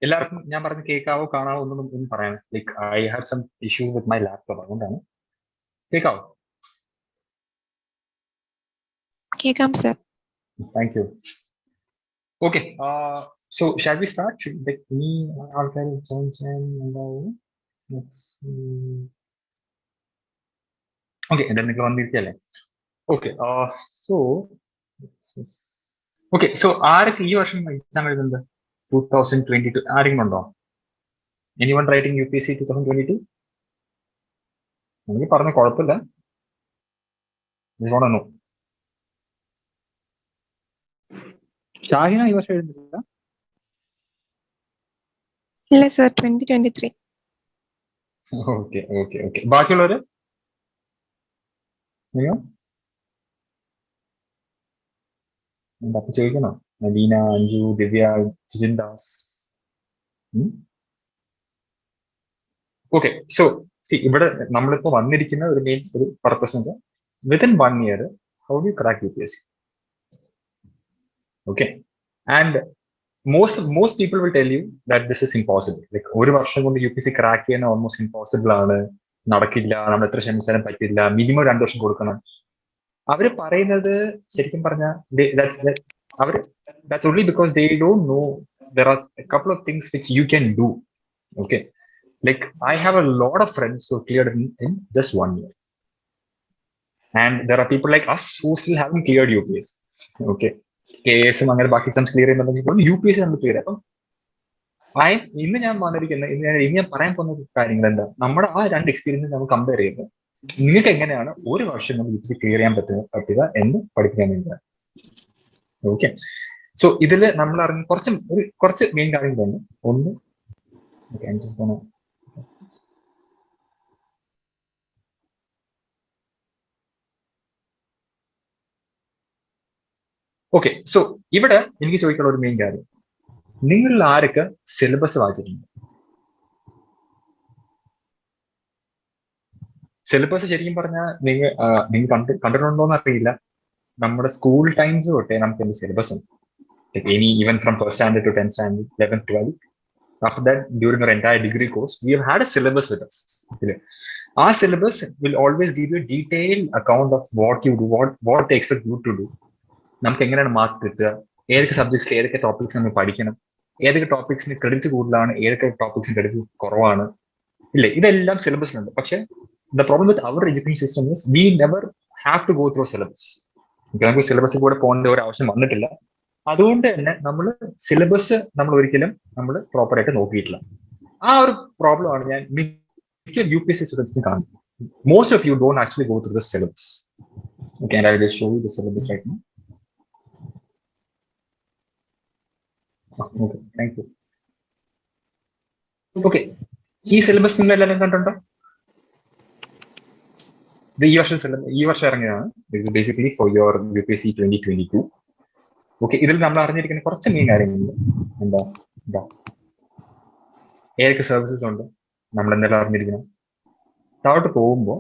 എല്ലാവർക്കും ഞാൻ പറഞ്ഞ കേൾക്കാവോ കാണാവോ ഒന്നും പറയാൻ. Like I have some issues with my laptop, അതുകൊണ്ടാണ്. കേൾക്കാവോ? കേൾക്കാം sir. Thank you. Okay, so shall we start? ഇനി ആൾക്കാർ ജോയിൻ ചെയ്യാൻ ഉണ്ടാവും. ഓക്കെ, എന്തായാലും നിങ്ങൾ വന്നിരിക്കല്ലേ. ഓക്കെ, സോ ഓക്കെ, സോ ആരൊക്കെ ഈ വർഷം എക്സാം എഴുതുന്നത്? 2022 ആരെങ്കിലും ഉണ്ടോ? Anyone writing UPSC 2022? എനിക്ക് പറഞ്ഞ കുഴപ്പമില്ല. ഷാഹിന ഈ വർഷം എഴുതുന്നില്ല? ഇല്ല സർ, 2023. ഓക്കെ ഓക്കെ ഓക്കെ, ബാക്കിയുള്ളവര്? അപ്പൊ ചോദിക്കണോ? Nadeena, Anju, Divya, Sujin Das. Okay, so see ഇവിടെ നമ്മളിപ്പോ വന്നിരിക്കുന്ന ഒരു മെയിൻ ഒരു പർപ്പസ് എന്ന് വെച്ചാൽ within 1 year how do crack UPSC. Okay, and most people will tell you that this is impossible. Like ഒരു വർഷം കൊണ്ട് UPSC ക്രാക്ക് ചെയ്യാൻ ഓൾമോസ്റ്റ് ഇമ്പോസിബിൾ ആണ്, നടക്കില്ല, നമ്മൾ എത്ര ശ്രമിച്ചാലും പറ്റില്ല, മിനിമം 2 വർഷം കൊടുക്കണം. അവര് പറയുന്നത് ശരിക്കും പറഞ്ഞാൽ that's only because they don't know there are a couple of things which you can do. Okay, like I have a lot of friends who cleared in just 1 year, and there are people like us who still haven't cleared UPSC. Okay, KS അങ്ങനെ ബാക്കി exams clear ചെയ്യുന്നുണ്ടെങ്കിൽ UPSC നമ്മൾ clear. അപ്പം ഇന്ന് ഞാൻ വന്നിരിക്കുന്ന ഇന്ന് ഞാൻ പറയാൻ പോകുന്ന കാര്യങ്ങൾ എന്താ, നമ്മുടെ ആ 2 എക്സ്പീരിയൻസ് നമ്മൾ കമ്പയർ ചെയ്യുന്നത് നിങ്ങൾക്ക് എങ്ങനെയാണ് ഒരു വർഷം കൊണ്ട് UPSC ക്ലിയർ ചെയ്യാൻ പറ്റുക എന്ന് പഠിപ്പിക്കാൻ വേണ്ടിയാണ്. ഓക്കെ, സോ ഇതില് നമ്മൾ അറിഞ്ഞ കുറച്ച് മെയിൻ കാര്യങ്ങളുണ്ട്. ഒന്ന്, ഓക്കെ, സോ ഇവിടെ എനിക്ക് ചോദിക്കാനുള്ള ഒരു മെയിൻ കാര്യം, നിങ്ങളിൽ ആരൊക്കെ സിലബസ് വായിച്ചിട്ടുണ്ട്? സിലബസ് ശരിക്കും പറഞ്ഞാൽ നിങ്ങൾ കണ്ടിട്ടുണ്ടോന്ന് അറിയില്ല. നമ്മുടെ സ്കൂൾ ടൈംസ് തൊട്ടേ നമുക്ക് എന്ത് സിലബസ് ഉണ്ട്. Any even from 1st standard to 10th standard, 11th, 12th. After that, during our entire degree course, we have had a syllabus with us. Our syllabus will always give you a detailed account of what you do, what they expect you to do. നമുക്ക് എങ്ങനെയാണ് mark കിട്ടുക, ഏതൊക്കെ സബ്ജക്ട്സിൽ ഏതൊക്കെ topics നമ്മൾ പഠിക്കണം, ഏതൊക്കെ ടോപ്പിക്സിന് credit കൂടുതലാണ്, ഏതൊക്കെ ടോപ്പിക്സിന് ക്രെഡിറ്റ് കുറവാണ്, ഇല്ലേ, ഇതെല്ലാം സിലബസിലുണ്ട്. പക്ഷെ the problem with our education system is we never have to go through syllabus. നമുക്ക് സിലബസിൽ കൂടെ പോകേണ്ട ഒരു ആവശ്യം വന്നിട്ടില്ല. അതുകൊണ്ട് തന്നെ നമ്മൾ സിലബസ് നമ്മൾ ഒരിക്കലും നമ്മൾ പ്രോപ്പർ ആയിട്ട് നോക്കിയിട്ടില്ല. ആ ഒരു പ്രോബ്ലം ആണ് ഞാൻ മിക്ക UPSC സ്റ്റുഡൻസിന് കാണുന്നത്. Most of you don't actually go through the syllabus. Okay, and I will just show you the syllabus right now. Okay, thank you. Okay, ഈ സിലബസ് നിങ്ങൾ എല്ലാവരും കണ്ടുണ്ടോ? ഇത് ഈ വർഷം ഇറങ്ങിയതാണ്. ഇത് basically for your UPSC 2022. Okay, ഇതിൽ നമ്മൾ അറിഞ്ഞിരിക്കുന്ന കുറച്ച് മെയിൻ കാര്യങ്ങളുണ്ട്. എന്താ ഏതൊക്കെ സർവീസസ് ഉണ്ട്, നമ്മൾ എന്തെല്ലാം അറിഞ്ഞിരിക്കണം. താഴോട്ട് പോകുമ്പോൾ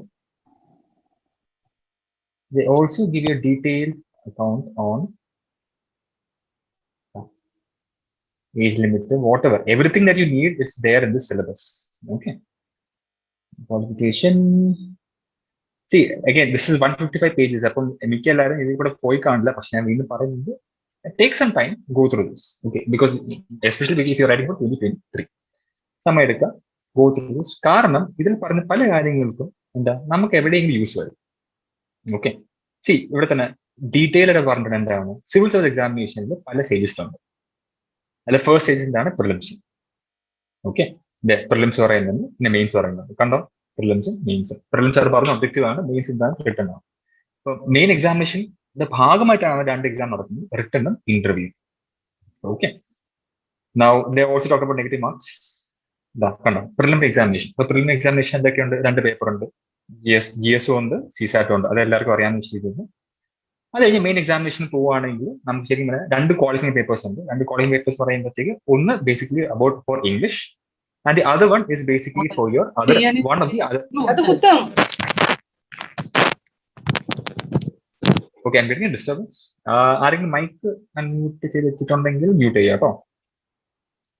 they also give you a detailed account on age limit, whatever, everything that you need, it's there in this syllabus. Okay, qualification. See, again, this is 155 pages. അപ്പം എനിക്ക് എല്ലാവരും ഇതിൽ കൂടെ പോയി കാണില്ല, പക്ഷെ ഞാൻ വീണ്ടും പറയുന്നത് take some time, go through this. Okay, because especially if you're writing for 2023, സമയം എടുക്കുക, go through this. കാരണം ഇതിൽ പറഞ്ഞ പല കാര്യങ്ങൾക്കും എന്താ നമുക്ക് എവിടെയെങ്കിലും യൂസ് വരും. ഓക്കെ, സി ഇവിടെ തന്നെ ഡീറ്റെയിൽ ആയിട്ട് പറഞ്ഞിട്ട് എന്താണ്, സിവിൽ സർവീസ് എക്സാമിനേഷനിൽ പല സ്റ്റേജസ് ഉണ്ട്. അല്ല, ഫസ്റ്റ് സ്റ്റേജ് എന്താണ്? പ്രിലിംസ്. ഓക്കെ, പ്രിലിംസ് പറയുന്നത് പിന്നെ മെയിൻസ് പറയുന്നത് കണ്ടോ. പ്രിലിംസും മെയിൻസും. പ്രിലിംസ് അത് പറഞ്ഞ ഒബ്ജക്റ്റീവ് ആണ്, മെയിൻസ് എന്താണ്? റിട്ടേൺ ആണ്. അപ്പൊ മെയിൻ എക്സാമിനേഷൻ ഭാഗമായിട്ടാണ് 2 എക്സാം നടക്കുന്നത്, റിട്ടേണും interview. Okay, now they also talk about negative marks. കണ്ടോ, പ്രിലിം എക്സാമിനേഷൻ. ഇപ്പൊ പ്രിലിം എക്സാമിനേഷൻ എന്തൊക്കെയുണ്ട്? 2 പേപ്പർ ഉണ്ട്, GS ഉണ്ട്, CSAT ഉണ്ട്. അത് എല്ലാവർക്കും അറിയാമെന്ന് വെച്ചിരിക്കുന്നു. അത് കഴിഞ്ഞ് മെയിൻ എക്സാമിനേഷൻ പോവുകയാണെങ്കിൽ നമുക്ക് ശരിക്കും 2 ക്വാളിഫയിങ് പേപ്പേഴ്സ് ഉണ്ട്. 2 ക്വാളിഫയിങ് പേപ്പേഴ്സ് പറയുമ്പോഴത്തേക്ക് ഒന്ന് basically about for English, and the other one is basically for your other one of the other. Okay, I'm getting a disturbance. ആരെങ്കിലും മൈക്ക് അൺമ്യൂട്ട് ചെയ്ത് വെച്ചിട്ടുണ്ടെങ്കിൽ മ്യൂട്ട് ചെയ്യാം കേട്ടോ.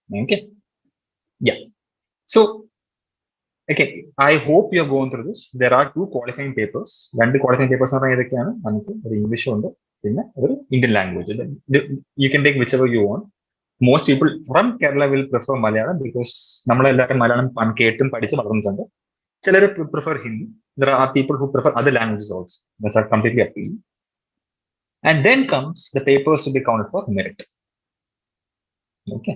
Okay. Yeah. So okay, I hope you have gone through this. There are two qualifying papers. Two qualifying papers are English and Indian language. You can take whichever you want. Most people from Kerala will prefer Malayalam because Malayalam prefer Hindi. There are people who prefer other languages also. That's are completely up to you. And then comes the papers to be counted for merit. Okay.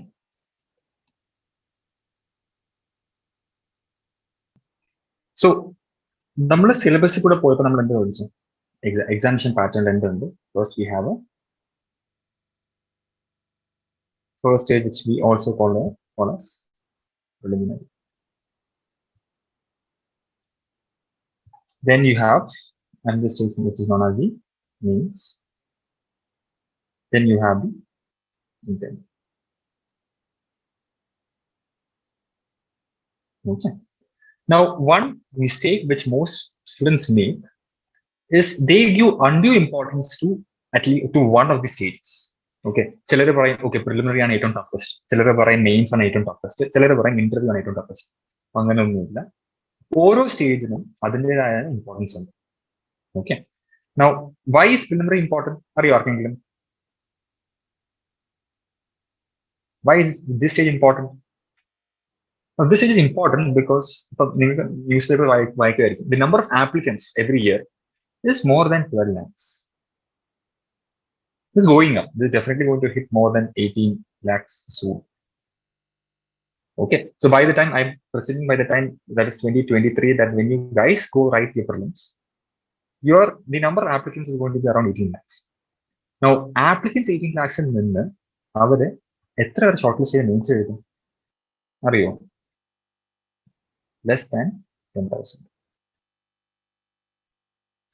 So നമ്മുടെ സിലബസിൽ കൂടെ പോയപ്പോൾ നമ്മൾ എന്താ പഠിച്ചു examination pattern എന്തുണ്ട് first we have a first stage which we also call as preliminary, then you have another stage which is known as the means, then you have the intent. Okay, now one mistake which most students make is they give undue importance to at least to one of the stages. Okay, ചിലർ പറയും okay preliminary ആണ് ഏറ്റവും toughest, ചിലർ പറയും mains ആണ് ഏറ്റവും toughest, ചിലർ പറയും ഇന്റർവ്യൂ ആണ് ഏറ്റവും toughest. അങ്ങനെയൊന്നുമില്ല, ഓരോ സ്റ്റേജിനും അതിൻ്റെതായ ഇമ്പോർട്ടൻസ് ഉണ്ട്. Okay, now why is preliminary important? അറിയോ ആർക്കെങ്കിലും? Why is this stage important? Now, this stage is important because newspaper the number of applicants every year is more than 12 lakhs. This is going up. This is definitely going to hit more than 18 lakhs soon. Okay, so by the time I'm presuming by the time that is 2023, that when you guys go write your prelims, the number of applicants is going to be around 18 lakhs. Now, applicants 18 lakhs in നിന്ന് അവര് എത്ര പേർ short list ചെയ്ത് mains എഴുതും അറിയോ? Less than 10,000.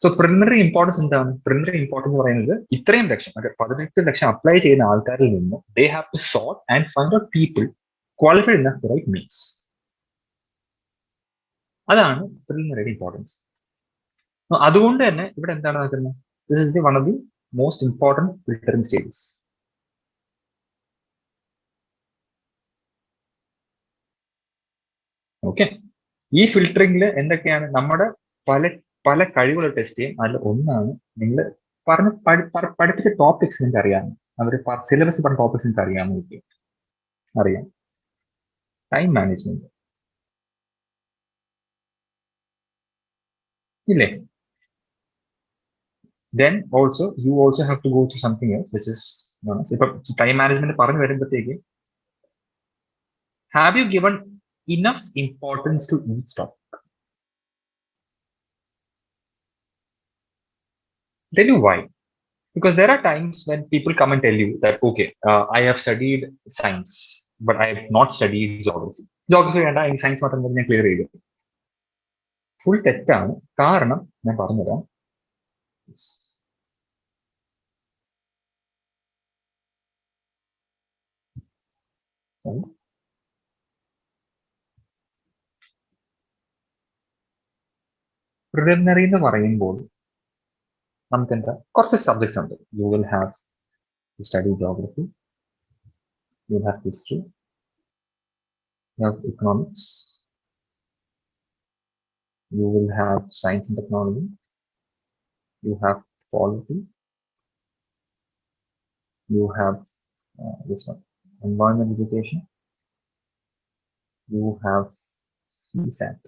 So preliminary importance എന്താണ്? Preliminary importance പറയുന്നത് ഇത്രയും ലക്ഷം 18 ലക്ഷം അപ്ലൈ ചെയ്യുന്ന ആൾക്കാരിൽ നിന്ന് they have to sort and find out people qualified enough to write means. അതാണ് preliminary importance. അതുകൊണ്ട് തന്നെ ഇവിടെ എന്താണ് നടക്കുന്നത്? This is one of the most important filtering stages. Okay, ഈ ഫിൽറ്ററിംഗിൽ എന്തൊക്കെയാണ് നമ്മുടെ പല കഴിവുകൾ ടെസ്റ്റ് ചെയ്യും. അതിൽ ഒന്നാണ് നിങ്ങൾ പഠിപ്പിച്ച ടോപ്പിക്സ് നിങ്ങൾക്ക് അറിയാമോ? അവർ സിലബസ് പറഞ്ഞ ടോപ്പിക്സ് നിങ്ങൾക്ക് അറിയാമോ? അറിയാം. ടൈം മാനേജ്മെന്റ് ഇല്ലേ? Then also you also have to go to something else which is known as time management പറഞ്ഞു വരുമ്പോഴത്തേക്ക് have you given enough importance to each topic? Tell you why. Because there are times when people come and tell you that okay, I have studied science but I have not studied geography. വേണ്ട, എനിക്ക് science മാത്രം ഞാൻ clear ചെയ്തു. Full തെറ്റാണ്. കാരണം ഞാൻ പറഞ്ഞുതരാം. Preliminary എന്ന് പറയുമ്പോൾ നമുക്ക് എന്താ കുറച്ച് സബ്ജക്ട്സ് ഉണ്ട്. You will have to study geography, you will have history, you have economics, you will have science and technology, you have polity, you have this one, environment education, you have CSAT.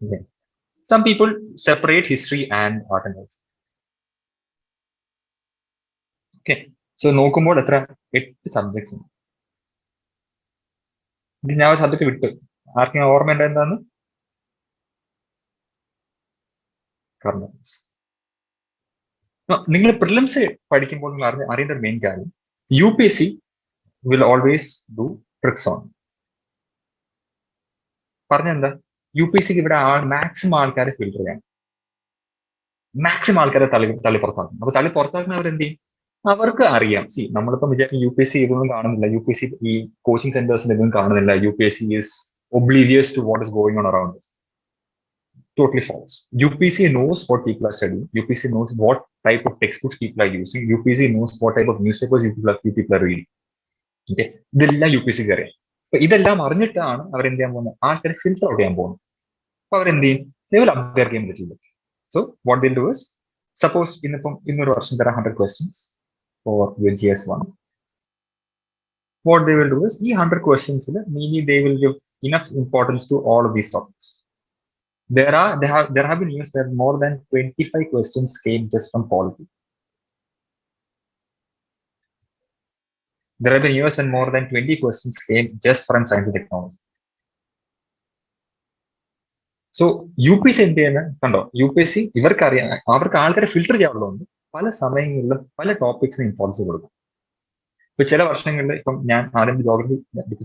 Okay. Some people separate history and art and arts. Okay, so നോക്കുമ്പോൾ എത്ര 8 subjects ഉണ്ട്. ഇത് ഞാൻ ഒരു subject വിട്ടു. ആർക്കും ഓർമ്മയുണ്ട് എന്താണ്? കർണൻസ്. നിങ്ങൾ പ്രിലിംസ് പഠിക്കുമ്പോൾ നിങ്ങൾ അറിയേണ്ട ഒരു മെയിൻ കാര്യം, UPSC will always do tricks on. പറഞ്ഞെന്താ? UPSCക്ക് ഇവിടെ മാക്സിമം ആൾക്കാരെ ഫിൽറ്റർ ചെയ്യാം, മാക്സിമം ആൾക്കാരെ തള്ളി പുറത്താക്കും. അപ്പൊ തള്ളി പുറത്താക്കുന്ന അവർ എന്ത് ചെയ്യും? അവർക്ക് അറിയാം. നമ്മളിപ്പം വിചാരിക്കും UPSC ഇതൊന്നും കാണുന്നില്ല, UPSC ഈ കോച്ചിങ് സെന്റേഴ്സിൽ ഇതൊന്നും കാണുന്നില്ല, UPSC is oblivious to what is going on around us. Totally false. UPSC knows what people are studying. UPSC knows what type of textbooks people are using. UPSC knows what type of newspapers people are reading. Okay, ഇതെല്ലാം UPSC അറിയാം. അപ്പൊ ഇതെല്ലാം അറിഞ്ഞിട്ടാണ് അവർ എന്ത് ചെയ്യാൻ പോകുന്നത്, ആൾക്കാരെ filter out ചെയ്യാൻ പോകുന്നത്. അപ്പൊ അവരെന്ത് ചെയ്യും, they will up their game a little bit. So what they'll do is, suppose innor varsham there are 100 questions for GS1. What they will do is, these 100 questions, maybe they will give enough importance to all of these topics. There have been years where more than 25 questions came just from polity. There have been years when more than 20 questions came just from science and technology. So UPSC എന്ത് ചെയ്യുന്ന കണ്ടോ, UPSC ഇവർക്ക് അറിയാം, അവർക്ക് ആൾക്കാരെ filter ചെയ്യാനുള്ളതുകൊണ്ട് പല സമയങ്ങളിലും പല ടോപ്പിക്സിന് ഇമ്പോർട്ടൻസ് കൊടുക്കും. ഇപ്പൊ ചില വർഷങ്ങളിൽ ഇപ്പം ഞാൻ ആദ്യം ജോഗ്രഫി,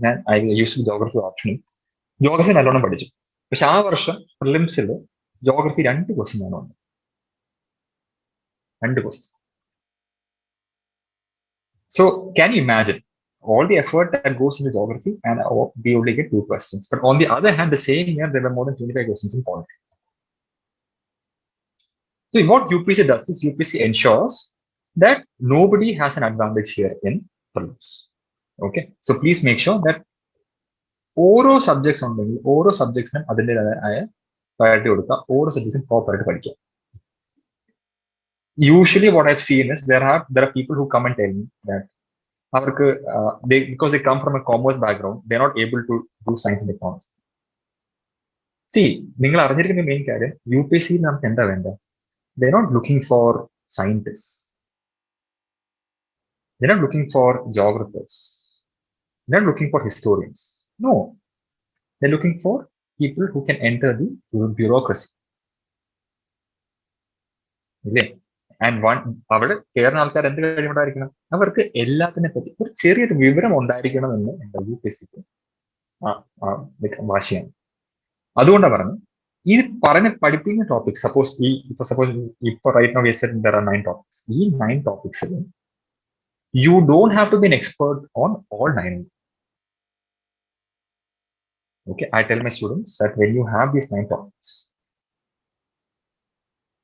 ഞാൻ യൂസ്ഡ് ജോഗ്രഫി ഓപ്ഷനിൽ ജോഗ്രഫി നല്ലോണം പഠിച്ചു. പക്ഷെ ആ വർഷം പ്രിലിംസിൽ ജോഗ്രഫി 2 ക്വസ്റ്റ്യൻ ആണ് വന്നത്. 2 question. So can you imagine all the effort that goes into geography and we only get 2 questions? But on the other hand, the same year there were more than 25 questions in politics. So what UPSC does is, UPSC ensures that nobody has an advantage here in prelims. Okay, so please make sure that ഓരോ subjects ഉണ്ടെങ്കിൽ ഓരോ സബ്ജക്ട്സിനും അതിൻ്റെതായ priority കൊടുക്കുക, ഓരോ സബ്ജക്ട്സും പ്രോപ്പറായിട്ട് പഠിക്കുക. Usually what I've seen is, there are people who come and tell me that അവർക്ക് because they come from a commerce background, they're not able to do science and technology. See, നിങ്ങൾ അറിഞ്ഞിരിക്കുന്ന main കാര്യം, UPSC നമുക്ക് എന്താ വേണ്ട, they're not looking for scientists, they're not looking for geographers, they're not looking for historians. No, they're looking for people who can enter the bureaucracy. ഇല്ലേ? And അവിടെ കയറുന്ന ആൾക്കാർ എന്ത് കഴിവുണ്ടായിരിക്കണം, അവർക്ക് എല്ലാത്തിനെ പറ്റി ഒരു ചെറിയൊരു വിവരം ഉണ്ടായിരിക്കണം എന്ന് എന്താ UPSCക്ക് വാശിയാണ്. അതുകൊണ്ടാണ് പറഞ്ഞു, ഈ പഠിപ്പിക്കുന്ന ടോപ്പിക്സ്, സപ്പോസ് ഇപ്പൊ right now there are 9 topics. ഈ 9 topics you don't have to be an expert on all 9. Okay, I tell my students that when you have these 9 topics,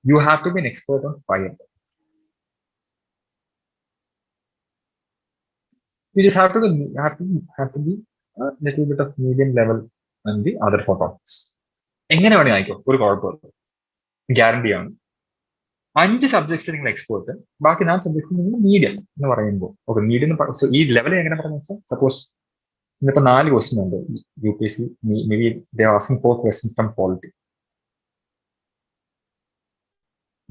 you have to be an expert on 5 of them. You just have to be a little bit of medium level on the other 4 topics. എങ്ങനെ വേണേ ആയിക്കോ, ഒരു കുഴപ്പമില്ല, guarantee ആണ്. 5 subjects നിങ്ങൾ expert, ബാക്കി 4 subjects നിങ്ങൾ medium എന്ന് പറയുമ്പോൾ, ഓക്കെ മീഡിയം ഈ ലെവൽ എങ്ങനെ പറഞ്ഞു വെച്ചാൽ, സപ്പോസ് ഇന്നിപ്പോ 4 ക്വസ്റ്റ്യൻ ഉണ്ട് UPSC, may be they are asking 4 questions from polity.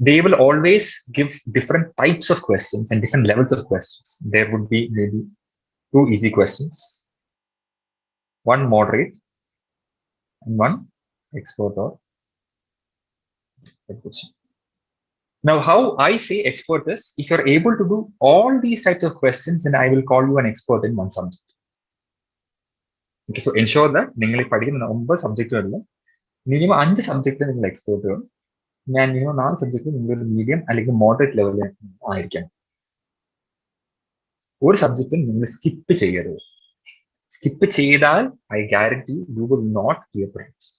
They will always give different types of questions and different levels of questions. There would be maybe 2 easy questions, 1 moderate, and 1 expert or question. Now, how I say expert is, if you're able to do all these types of questions, then I will call you an expert in 1 subject. Okay, so ensure that നിങ്ങൾ പഠിക്കുന്ന 9 സബ്ജക്റ്റുകളിൽ minimum 5 സബ്ജക്റ്റിൽ നിങ്ങൾ എക്സ്പേർട്ടുകൾ, ഞാൻ minimum 4 സബ്ജക്റ്റിൽ നിങ്ങളൊരു medium അല്ലെങ്കിൽ moderate ലെവലിൽ ആയിരിക്കണം. ഒരു സബ്ജക്റ്റും നിങ്ങൾ സ്കിപ്പ് ചെയ്യരുത്. സ്കിപ്പ് ചെയ്താൽ I guarantee you will not clear prelims.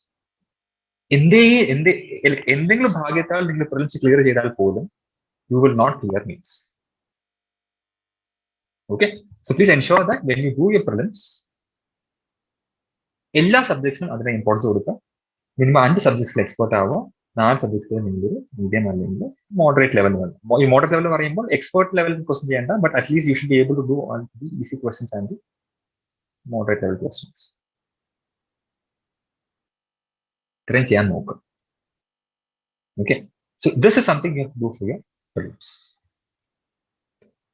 എന്തെങ്കിലും ഭാഗ്യത്താൽ നിങ്ങൾ പ്രിലിംസ് ക്ലിയർ ചെയ്താൽ പോലും you will not clear means. Okay, so please ensure that when you do your prelims, എല്ലാ സബ്ജക്ട്സിനും അതിനെ ഇമ്പോർട്ടൻസ് കൊടുക്കുക. മിനിമം 5 സബ്ജക്ട്സിൽ എക്സ്പേർട്ട് ആവുക, 4 സബ്ജക്ട്സിൽ നിങ്ങളൊരു മീഡിയം അല്ലെങ്കിൽ മോഡറേറ്റ് ലെവൽ വേണം. ഈ മോഡറേറ്റ് ലെവൽ പറയുമ്പോൾ എക്സ്പേർട്ട് ലെവൽ ക്വസ്റ്റൻ ചെയ്യേണ്ട, but at least you should be able to do all the easy questions and the moderate level questions. ഇത്രയും ചെയ്യാൻ നോക്കുക. Okay, so this is something you have to do for your prelims.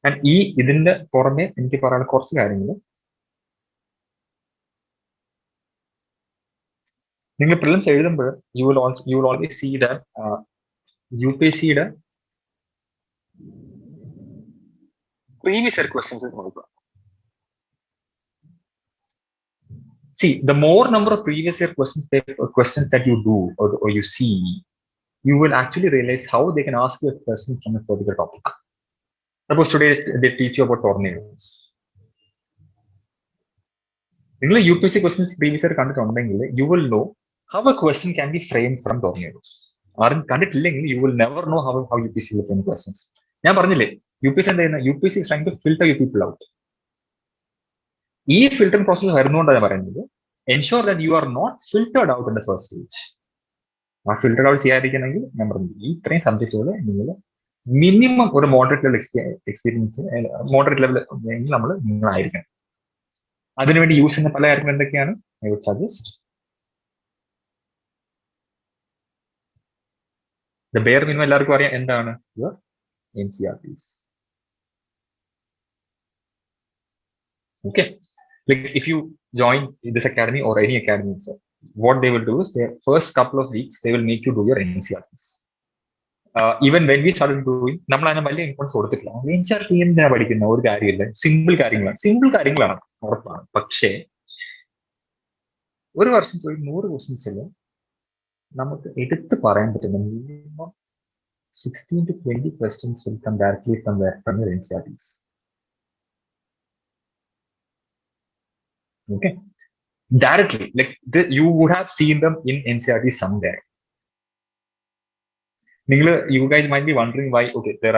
And ഇതിന്റെ പുറമെ എനിക്ക് പറയാനുള്ള കുറച്ച് കാര്യങ്ങൾ, നിങ്ങൾ പ്രിലിംസ് എഴുതുമ്പോൾ you will always see that UPSCയുടെ പ്രീവിയസ് ഇയർ ക്വസ്റ്റ്യൻസ് നോക്കുക. See, the more number of previous year questions that you do or you see, you will actually realize how they can ask you a question from a particular topic. Suppose today they teach you about tornadoes. നിങ്ങൾ UPSC questions previous year കണ്ടിട്ടുണ്ടെങ്കിൽ you will know how a question can be framed from tornadoes. ആരും കണ്ടിട്ടില്ലെങ്കിൽ you will never know how UPSC will frame questions. ഞാൻ പറഞ്ഞില്ലേ, UPSC എന്താ ചെയ്യുന്നത്, UPSC is trying to filter you people out. ഈ filtering process വരുന്നതുകൊണ്ടാണ് പറയുന്നത് ensure that you are not filtered out in the first stage. ആ filter out ചെയ്യാതിരിക്കണമെങ്കിൽ ഞാൻ പറഞ്ഞു ഈ ഇത്രയും സബ്ജക്റ്റുകൾ നിങ്ങൾ മിനിമം ഒരു moderate level experience moderate level നിങ്ങളായിരിക്കണം. അതിനുവേണ്ടി യൂസ് ചെയ്യുന്ന പല കാര്യങ്ങൾ എന്തൊക്കെയാണ്? I would suggest the bare minimum എല്ലാവർക്കും അറിയാം എന്താണ്? Your NCERTs. Okay, like if you join this academy or any academy, what they will do is their first couple of weeks they will make you do your NCERTs. Even when we started doing, നമ്മൾ അതിനെ വലിയ importance കൊടുത്തിട്ടില്ല. NCERT എന്തിനാ പഠിക്കുന്ന ഒരു കാര്യമില്ല, simple കാര്യങ്ങളാണ് ഉറപ്പാണ്. പക്ഷേ ഒരു വർഷം പോയി 100 ക്വസ്റ്റ്യൻസിൽ നമുക്ക് എടുത്ത് പറയാൻ പറ്റുന്ന minimum 16 to 20 questions will come directly from your NCERTs. Okay, directly, like you would have seen them in NCERT somewhere. You guys might be wondering why. Okay, there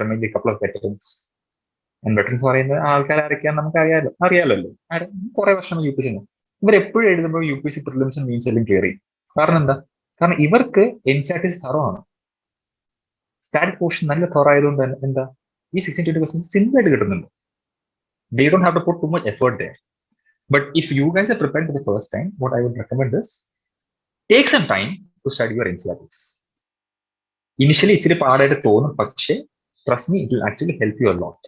are maybe a couple of veterans. And veterans പറയുന്നത് ആൾക്കാരൊക്കെയാണ് നമുക്ക് അറിയാലോ. കുറെ വർഷം UPSC ഇവരെപ്പോഴും എഴുതുമ്പോൾ UPSC പ്രിലിംസും mains എല്ലാം clear ചെയ്യും. കാരണം എന്താ? കാരണം ഇവർക്ക് NCERT തറവാണ്. സ്റ്റാറ്റിക് പോർഷൻ നല്ല തുറയായതുകൊണ്ട് തന്നെ എന്താ ഈ 16-20 ക്വസ്റ്റ്യൻസ് സിമ്പിൾ ആയിട്ട് കിട്ടുന്നുണ്ട്. They don't have to put too much effort there. But if you guys are prepared for the first time, what I would recommend is take some time to study your NCERTs. Initially, it's a hard to tone, but trust me, it will actually help you a lot.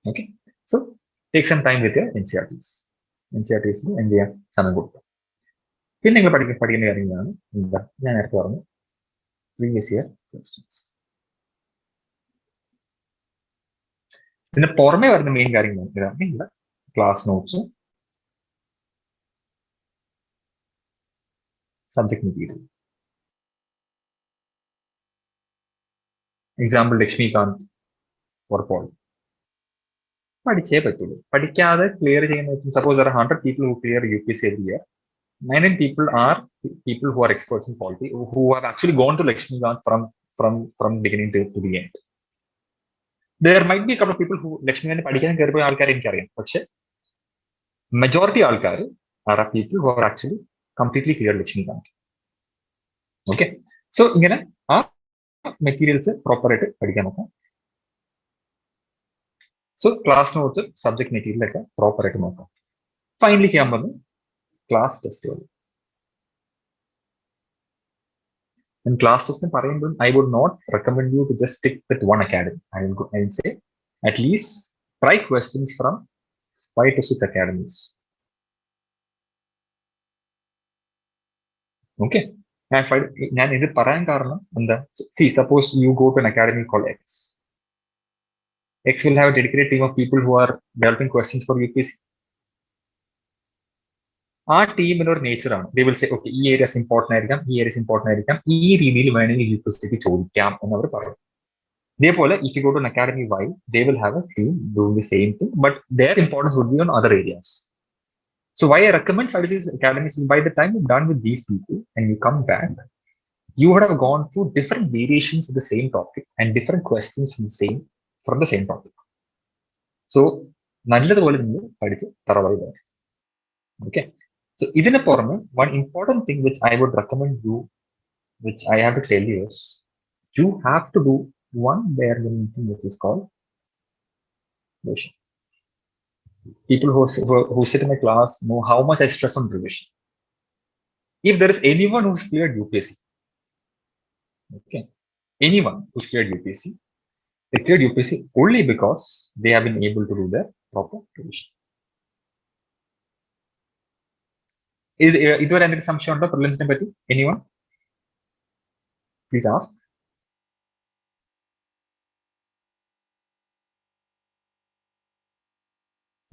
Okay, so take some time with your NCERTs. NCERTs and they are some good. പിന്നെ നിങ്ങൾ പഠിക്കുന്ന കാര്യങ്ങളാണ് എന്താ ഞാൻ നേരത്തെ പറഞ്ഞു previous year questions. പിന്നെ പുറമെ വരുന്ന മെയിൻ കാര്യങ്ങൾ class notes, subject material. Example Laxmikant or Paul. പഠിച്ചേ പറ്റുള്ളൂ. പഠിക്കാതെ ക്ലിയർ ചെയ്യുന്ന, suppose there are 100 people who clear UPSC every year. 9 people are people who are experts in polity, who have actually gone to Lakshmikant from beginning to the end. There might be a couple of people who Lakshmikant പഠിക്കാൻ കയറിപ്പോയ ആൾക്കാരെ എനിക്കറിയാം. പക്ഷെ majority ആൾക്കാർ are people who are actually completely cleared Lakshmikant. Okay, so ഇങ്ങനെ ആ materials proper ആയിട്ട് പഠിക്കാൻ നോക്കാം. So class notes, subject material ഒക്കെ പ്രോപ്പർ ആയിട്ട് നോക്കാം. ഫൈനലി ചെയ്യാൻ പോകുന്നത് ക്ലാസ് ടെസ്റ്റുകൾ. ക്ലാസ് ടെസ്റ്റ് പറയുമ്പോൾ I would not recommend you to just stick with one academy. I will say at least try questions from 5 to 6 academies. Okay, ഞാൻ ഇത് പറയാൻ കാരണം എന്താ, suppose you go to an academy called X will have a dedicated team of people who are developing questions for UPSC. ആ ടീമിന് ഒരു nature ആണ്. They will say, okay, ഈ ഏരിയസ് ഇമ്പോർട്ടന്റ് ആയിരിക്കാം, ഈ രീതിയിൽ വേണമെങ്കിൽ UPSCക്ക് ചോദിക്കാം എന്നവർ പറയും. ഇതേപോലെ if you go to an academy Y, they will have a team doing the same thing, but their importance would be on other areas. So why I recommend 5 to 6 academies is by the time you're done with these people and you come back, you would have gone through different variations of the same topic and different questions from the same topic. So നല്ലതുപോലെ നിങ്ങൾ പഠിച്ച് തറവായി വരും. Okay, so ഇതിന് പുറമെ one important thing which I would recommend you, which I have to tell you, is you have to do one bare minimum thing which is called revision. People who sit in my class know how much I stress on revision. If there is anyone who's cleared UPSC, okay, anyone who's cleared UPSC, they cleared UPSC only because they have been able to do their proper revision. ഇതുവരെ എന്തെങ്കിലും സംശയം ഉണ്ടോ പ്രിലിംസിനെ പറ്റി? Anyone please ask.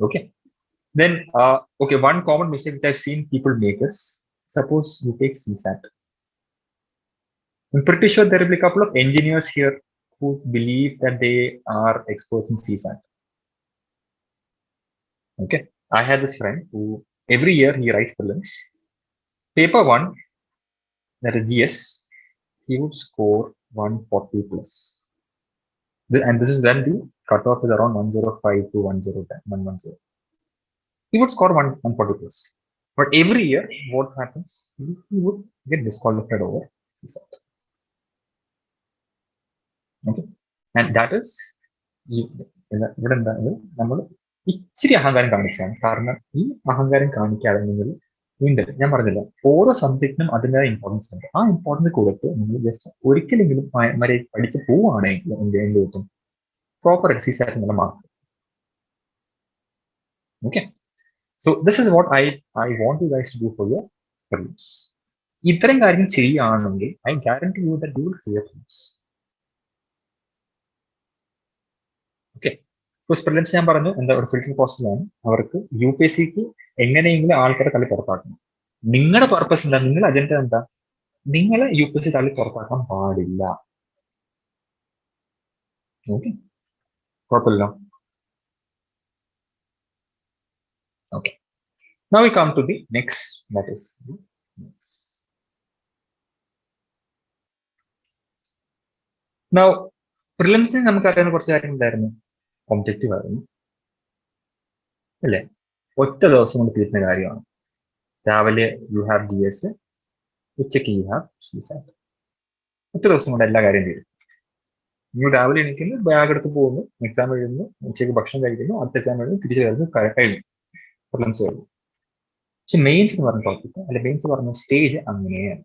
Okay, then okay, one common mistake which I've seen people make is, suppose you take CSAT. I'm pretty sure there will be a couple of engineers here who believe that they are experts in CSAT. Okay, I had this friend who every year he writes prelims. Paper 1, that is GS, he would score 140 plus. And this is when the cutoff is around 105 to 110. he would score 140 plus. But every year, what happens? He would get disqualified over CSAT. Okay, and that is ഇവിടെ എന്താണ് നമ്മൾ ഇച്ചിരി അഹങ്കാരം കാണിച്ചാണ്. കാരണം ഈ അഹങ്കാരം കാണിക്കാതെ നിങ്ങൾ വീണ്ടും ഞാൻ പറഞ്ഞില്ല, ഓരോ സബ്ജക്റ്റിനും അതിൻ്റെതായ ഇമ്പോർട്ടൻസ് ഉണ്ട്. ആ ഇമ്പോർട്ടൻസ് കൊടുത്ത് നിങ്ങൾ ജസ്റ്റ് ഒരിക്കലെങ്കിലും പഠിച്ച് പോവുകയാണെങ്കിൽ എന്ത് കിട്ടും? പ്രോപ്പർ CSAT എന്നുള്ള mark. Okay, so this is what I want you guys to do for your prelims. ഇത്തരം കാര്യങ്ങൾ ചെയ്യുകയാണെങ്കിൽ I guarantee you that you will clear prelims. Okay, prelims ഞാൻ പറഞ്ഞു എന്താ ഒരു ഫിൽട്ടറിംഗ് പ്രോസസ്സിലാണ്. അവർക്ക് UPSCക്ക് എങ്ങനെയെങ്കിലും ആൾക്കാരെ തള്ളി പുറത്താക്കണം. നിങ്ങളുടെ പർപ്പസ് എന്താ? നിങ്ങളുടെ അജണ്ട എന്താ? നിങ്ങളെ UPSC തള്ളി പുറത്താക്കാൻ പാടില്ല. ഓക്കെ, കുഴപ്പമില്ല. Okay, now we come to the next, that is now പ്രിലിംസിന് നമുക്കറിയാവുന്ന കുറച്ച് കാര്യങ്ങൾ ഉണ്ടായിരുന്നു. ഒബ്ജക്റ്റീവ് ആയിരുന്നു അല്ലേ? ഒറ്റ ദിവസം കൊണ്ട് തീരുന്ന കാര്യമാണ്. രാവിലെ യു ഹാവ് GS, ഉച്ചയ്ക്ക് യു ഹാവ് CSAT. ഒറ്റ ദിവസം കൊണ്ട് എല്ലാ കാര്യം തീരും. നിങ്ങൾ രാവിലെ എണീക്കുന്നു, ബാഗ് എടുത്ത് പോകുന്നു, എക്സാം എഴുതുന്നു, ഉച്ചയ്ക്ക് ഭക്ഷണം കഴിക്കുന്നു, അടുത്ത എക്സാം എഴുതുന്നു, തിരിച്ചു കഴിഞ്ഞു, കഴിഞ്ഞു, പ്രിലിംസ് കഴിഞ്ഞു. പക്ഷെ മെയിൻസ് എന്ന് പറഞ്ഞ ടോപ്പിക് അല്ലെ, മെയിൻസ് പറഞ്ഞ സ്റ്റേജ് അങ്ങനെയല്ല.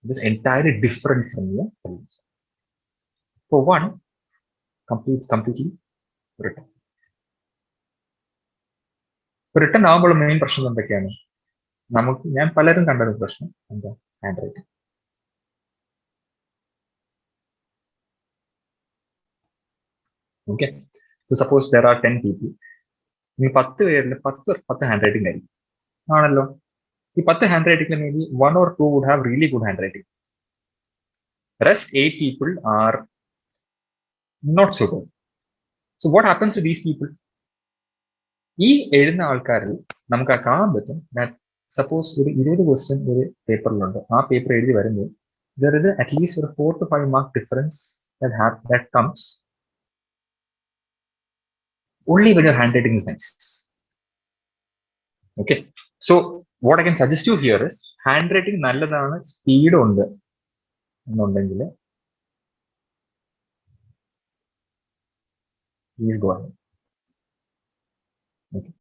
It is entirely different from your prelims. For one, completely written. Written ആകുമ്പോൾ മെയിൻ പ്രശ്നം എന്തൊക്കെയാണ്? ഞാൻ പലരും കണ്ടൊരു പ്രശ്നം എന്താ? Hand writing. Okay, suppose there are 10 people, ഈ 10 പേരിൽ 10 ഹാൻഡ് റൈറ്റിംഗ് ആയിരിക്കും ആണല്ലോ. ഈ 10 hand റൈറ്റിംഗിൽ may be 1 or 2 would have really good handwriting. Rest 8 people are not so good. So what happens to these people? ഈ എഴുതുന്ന ആൾക്കാരിൽ നമുക്ക് കാണാൻ പറ്റും that suppose ഒരു 20 ക്വസ്റ്റ്യൻ ഒരു പേപ്പറിലുണ്ട്. ആ പേപ്പർ എഴുതി വരുമ്പോൾ there is at least a 4 to 5 mark difference that comes only when your handwriting is nice. Okay, so what I can suggest you here is handwriting നല്ലതാണ്, സ്പീഡ് ഉണ്ട് എന്നുണ്ടെങ്കിൽ please go ahead. Okay,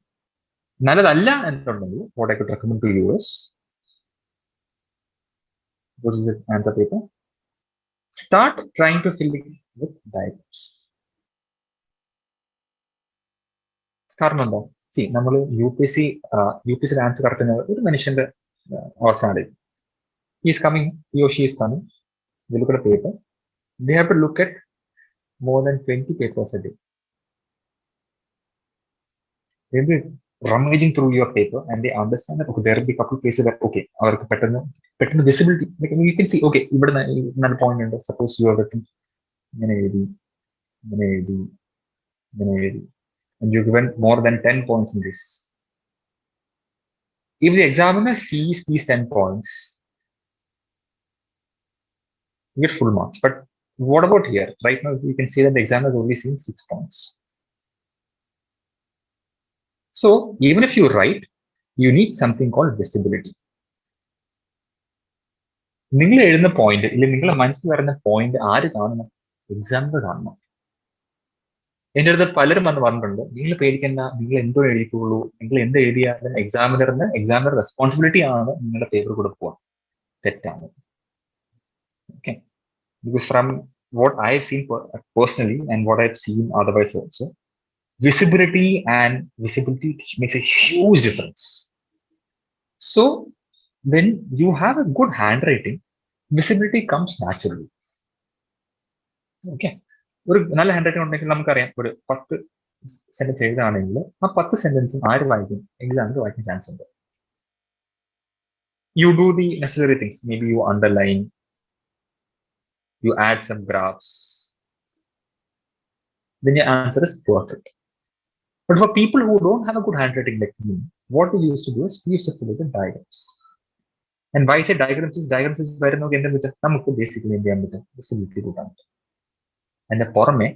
നല്ലതല്ല എന്നുണ്ടെങ്കിൽ what I could recommend to you is, this is the answer paper, start trying to fill it with diagrams. കാരണം എന്താ? C നമ്മൾ UPSC answer correct ഒരു മനുഷ്യന്റെ അവസ്ഥയാണ്. he or she is coming, they look at a paper, they have to look at more than 20 papers a day. They'll be rummaging through your paper and they understand that okay, there will be a couple of cases that okay, അവർക്ക് പെട്ടെന്ന് visibility, like you can see okay, ഇവിടെ നല്ല point ഉണ്ട്. Suppose you have written ഇങ്ങനെ എഴുതി and you've given more than 10 points in this. If the examiner sees these 10 points, you get full marks. But what about here? Right now, you can see that the examiner has only seen 6 points. So even if you write, you need something called visibility. നിങ്ങൾ എഴുതുന്ന point ഇല്ലെങ്കിൽ നിങ്ങളുടെ മനസ്സിൽ വരുന്ന point ആര് കാണണം? Examiner കാണണം. എൻ്റെ അടുത്ത് പലരും വന്ന് പറഞ്ഞിട്ടുണ്ട്, നിങ്ങൾ പേടിക്കണ്ട, നിങ്ങൾ എന്തോ എഴുതിക്കുള്ളൂ, നിങ്ങൾ എന്ത് എഴുതിയാലും എക്സാമിനർ റെസ്പോൺസിബിലിറ്റി ആണ് നിങ്ങളുടെ പേപ്പർ കൊടുക്കുക. തെറ്റാണ്. Okay, because from what I've seen personally and what I've seen otherwise also, visibility makes a huge difference. So when you have a good handwriting, visibility comes naturally. Okay, ഒരു നല്ല hand writing ഉണ്ടെങ്കിൽ നമുക്കറിയാം ഒരു 10 sentence എഴുതാണെങ്കിൽ ആ 10 സെന്റൻസും ആര് വായിക്കും? Examiner വായിക്കാൻ chance ഉണ്ട്. You do the necessary things, maybe you underline, you add some graphs, then your answer is perfect. But for people who don't have a good handwriting like me, what we used to do is we used to fill it with diagrams. And why I say diagrams is വരുന്നത് എന്താ പറ്റും? നമുക്ക് basically എന്ത് ചെയ്യാൻ പറ്റും? Visibility കൂട്ടാൻ പറ്റും. അതിന്റെ പുറമെ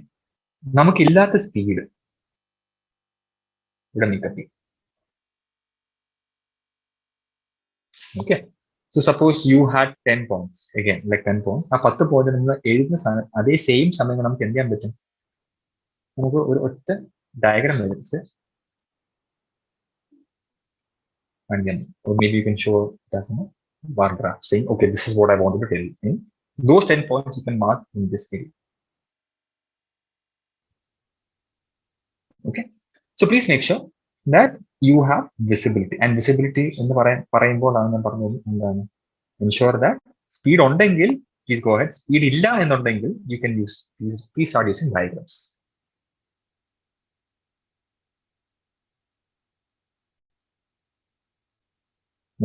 നമുക്കില്ലാത്ത സ്പീഡ് ഇവിടെ മേക്കപ്പ് ചെയ്യും. Okay. So suppose you had 10 points, again, like 10 points. ആ 10 പോയിന്റ് നമ്മൾ എഴുതുന്ന സാധനം അതേ സെയിം സമയം നമുക്ക് എന്ത് ചെയ്യാൻ പറ്റും? നമുക്ക് ഒരു ഒറ്റ ഡയഗ്രാം വരച്ച് കാണിക്കാൻ പറ്റും. Or maybe you can show it as a bar graph saying, okay, this is what I wanted to tell you. Those 10 points you can mark in this area. Okay. So please make sure that you have visibility. And visibility എന്ന് പറയുമ്പോഴാണ് ഞാൻ പറഞ്ഞത് എന്താണ്? Ensure that speed ഉണ്ടെങ്കിൽ please go ahead. Speed illa ennundengil you can use, please start using diagrams.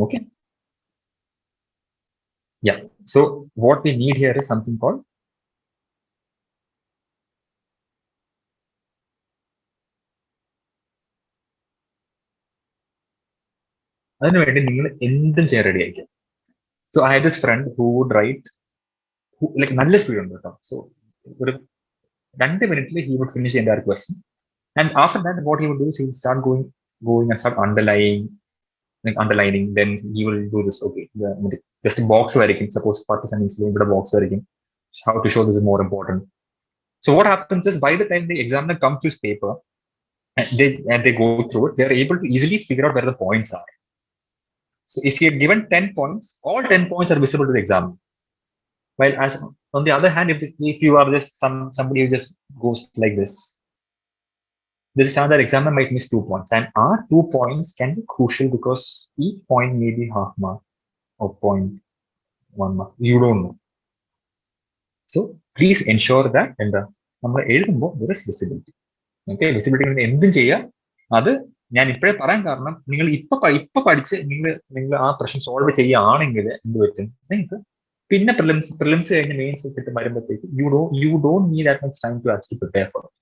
Okay. Yeah. So what we need here is something called അതിനു വേണ്ടി നിങ്ങൾ എന്തും ചെയ്യാൻ റെഡി ആയിരിക്കും. So I had this friend who would write like നല്ല speed ഉണ്ട് കേട്ടോ. So ഒരു 2 minutes he would finish the entire question. And after that, what he would do is he would start going and start underlining. Then he will do this. Okay, just a box varaikkum. Suppose 10 sentences in a box varaikkum. How to show this is more important. So what happens is by the time the examiner comes to his paper and they go through it, they are able to easily figure out where the points are. So if you are given 10 points, all 10 points are visible to the examiner. While as on the other hand, if you are just somebody who just goes like this chance that examiner might miss 2 points, and our 2 points can be crucial because each point may be half mark or 0.1 mark. You don't know. So please ensure that നമ്മൾ എഴുതുമ്പോൾ there is visibility. Okay, visibility എന്തും ചെയ്യുക. അത് ഞാൻ ഇപ്പോഴേ പറയാൻ കാരണം നിങ്ങൾ ഇപ്പൊ പഠിച്ച് നിങ്ങൾ ആ പ്രശ്നം സോൾവ് ചെയ്യുകയാണെങ്കിൽ എന്ത് പറ്റും? നിങ്ങൾക്ക് പിന്നെ പ്രിലിംസ് കഴിഞ്ഞ് മെയിൻസ് കിട്ടും വരുമ്പോഴത്തേക്ക് you don't need that much time to actually prepare for it.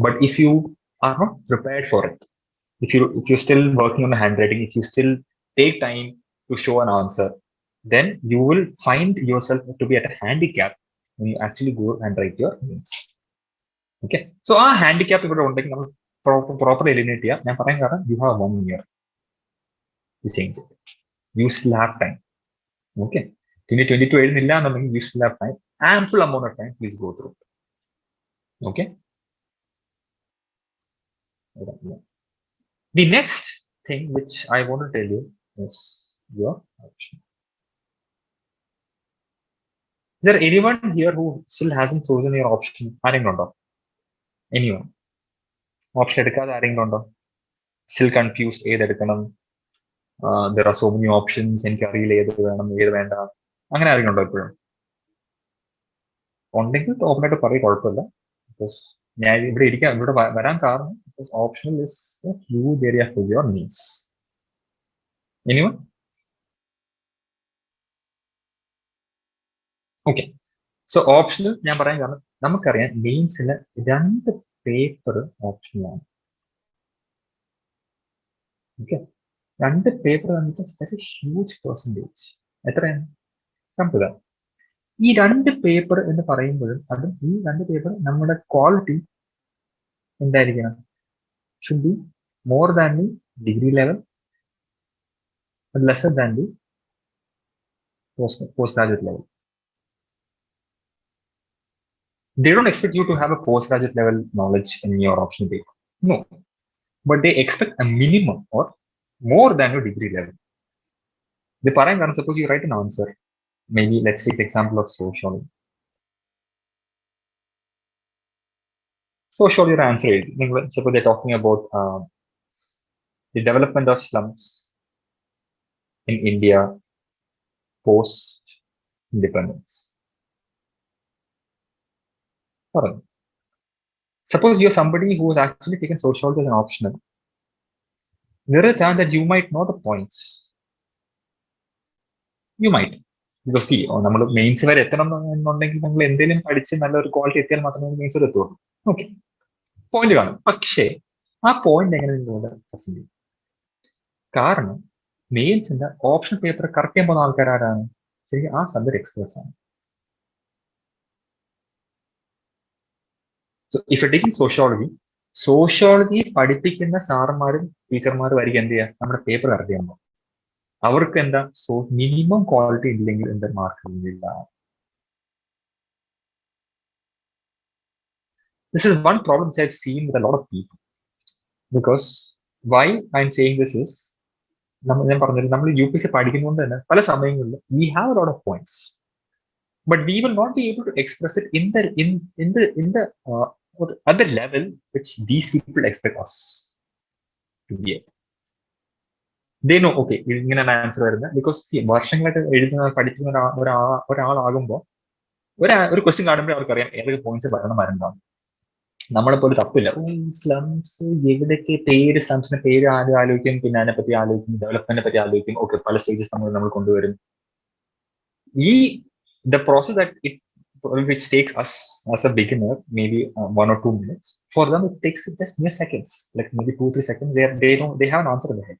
But if you are not prepared for it, if you're still working on the handwriting, if you still take time to show an answer, then you will find yourself to be at a handicap when you actually go and write your mains. Okay. So our handicap ഇവിടെ ഉണ്ടെങ്കിൽ നമ്മൾ proper eliminate ചെയ്യാം. ഞാൻ പറയാൻ കാരണം you have 1 year to change it. You still have time. Okay. 2022 എഴുതുന്നില്ല എന്നുണ്ടെങ്കിൽ you still have time. Ample amount of time. Please go through it. Okay. The next thing which I want to tell you is your option. Is there anyone here who still hasn't chosen your option? Anyone? Option എടുക്കാതെ ആരെങ്കിലും ഉണ്ടോ? Still confused ഏതെടുക്കണം? There are so many options. എനിക്ക് അറിയില്ല ഏത് വേണം ഏത് വേണ്ട. അങ്ങനെ ആരെങ്കിലും ഉണ്ടോ ഇപ്പോഴും? ഉണ്ടെങ്കിൽ ഓപ്പൺ ആയിട്ട് പറയും, കുഴപ്പമില്ല. ബിക്കോസ് ഞാൻ ഇവിടെ വരാൻ കാരണം because optional is a huge area for your needs. Anyone? Okay. So optional ഞാൻ പറയാൻ കാരണം നമുക്കറിയാം മെയിൻസിന് 2 പേപ്പർ ഓപ്ഷനിലാണ്. Okay, 2 paper huge percentage. എത്രയാണ്? നമുക്ക് ഈ 2 പേപ്പർ എന്ന് പറയുമ്പോഴും അതും ഈ 2 പേപ്പർ നമ്മുടെ ക്വാളിറ്റി എന്തായിരിക്കണം? should be more than the degree level and lesser than the postgraduate level. They don't expect you to have a postgraduate level knowledge in your optional paper. No. But they expect a minimum or more than your degree level. The paragraph, suppose you write an answer. Maybe let's take the example of sociology. Sociology, your answer is, suppose they're talking about the development of slums in India post-independence. Alright. Suppose you're somebody who has actually taken sociology as an optional. There is a chance that you might know the points. You might. Because see, നമ്മൾ mains വരെ എത്തണം എന്നുണ്ടെങ്കിൽ നമ്മൾ എന്തെങ്കിലും പഠിച്ച് നല്ലൊരു quality എത്തിയാൽ മാത്രമേ മെയിൻസ് വരെ എത്തുള്ളൂ. ഓക്കെ, പോയിന്റ് കാണും. പക്ഷേ ആ പോയിന്റ് എങ്ങനെ നിങ്ങളുടെ പ്രസന്റ് ചെയ്യും? കാരണം മെയിൻസിന്റെ ഓപ്ഷൻ പേപ്പർ കറക്റ്റ് ചെയ്യാൻ പോകുന്ന ആൾക്കാർ ആരാണ്? ശരിക്കും ആ സബ്ജക്ട് എക്സ്പേർട്സ് ആണ്. So if you taking sociology പഠിപ്പിക്കുന്ന സാറന്മാരും ടീച്ചർമാരും ആയിരിക്കും എന്ത് ചെയ്യുക? നമ്മുടെ പേപ്പർ കറക്റ്റ് ചെയ്യാൻ പോകും. അവർക്ക് എന്താ സോ മിനിമം ക്വാളിറ്റി ഇല്ലെങ്കിൽ എന്താ മാർക്ക് ഇല്ല. This is one problem which I've seen with a lot of people. Because why I'm saying this is, ഞാൻ പറഞ്ഞത് നമ്മൾ UPSC പഠിക്കുന്നതുകൊണ്ട് തന്നെ പല സമയങ്ങളിലും we have a lot of points, but we will not be able to express it in the other level which these people expect us to be at. They know, okay, ഇങ്ങനെയാണ് answer വരുന്നത്. Because വർഷങ്ങളായിട്ട് എഴുതുന്ന പഠിക്കുന്ന ഒരാളാകുമ്പോൾ ഒരു question കാണുമ്പോൾ അവർക്കറിയാം ഏതൊക്കെ points വരണമെന്നുണ്ടാവും. നമ്മളെപ്പോലെ തപ്പില്ല. സ്ലംസ് എവിടെയൊക്കെ പേര്, സ്ലംസിന്റെ പേര് ആദ്യം ആലോചിക്കും, പിന്നെ അതിനെപ്പറ്റി ആലോചിക്കും, ഡെവലപ്മെന്റിനെ പറ്റി ആലോചിക്കും. ഓക്കെ, പല സ്റ്റേജസ് നമ്മൾ കൊണ്ടുവരും. The process that which takes us as a beginner maybe 1 or 2 minutes, for them it takes just mere seconds, like maybe 2-3 seconds. They have an answer in their head.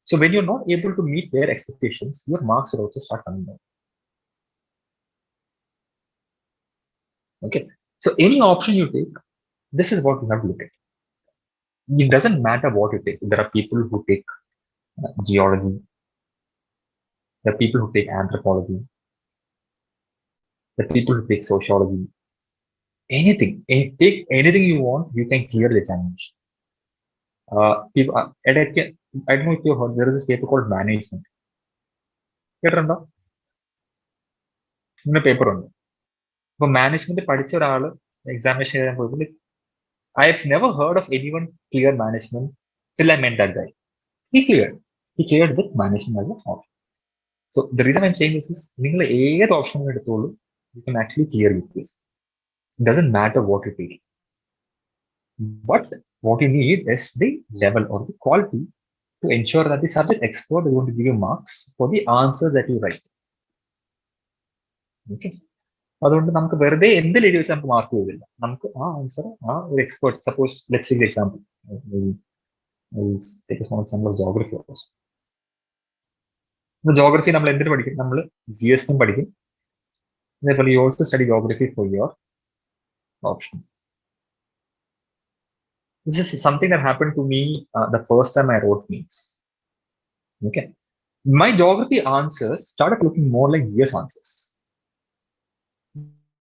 So when you're not able to meet their expectations, your marks will also start coming down. Okay, so any option you take, this is what you have to look at. It doesn't matter what you take. There are people who take geology, there are people who take anthropology, there are people who take sociology. Anything, take anything you want, you can clear the examination. People, I don't know if you heard, there is this paper called management. കേട്ടിട്ടുണ്ടോ? ഇങ്ങനെ paper ഉണ്ട്. അപ്പൊ management പഠിച്ച ഒരാള് examination എഴുതാൻ പോയപ്പോൾ I have never heard of anyone clear management till I met that guy. He cleared with management as an option. So the reason I'm saying this is, നിങ്ങൾ ഏത് ഓപ്ഷൻ എടുത്തോളൂ, you can actually clear this. It doesn't matter what you take, but what you need is the level or the quality to ensure that the subject expert is going to give you marks for the answers that you write. Okay. അതുകൊണ്ട് നമുക്ക് വെറുതെ എന്തിൽ എഴുതി വെച്ചാൽ നമുക്ക് mark ചെയ്തില്ല. നമുക്ക് ആ ആൻസർ ആ ഒരു expert, suppose let's take example, take A small example of geography also. Geography നമ്മൾ എന്തിനു പഠിക്കും? നമ്മൾ GS പഠിക്കും. അതേപോലെ you also study geography for your option. This is something that happened to me the first time I wrote means. Okay, my geography answers started looking more like GS answers,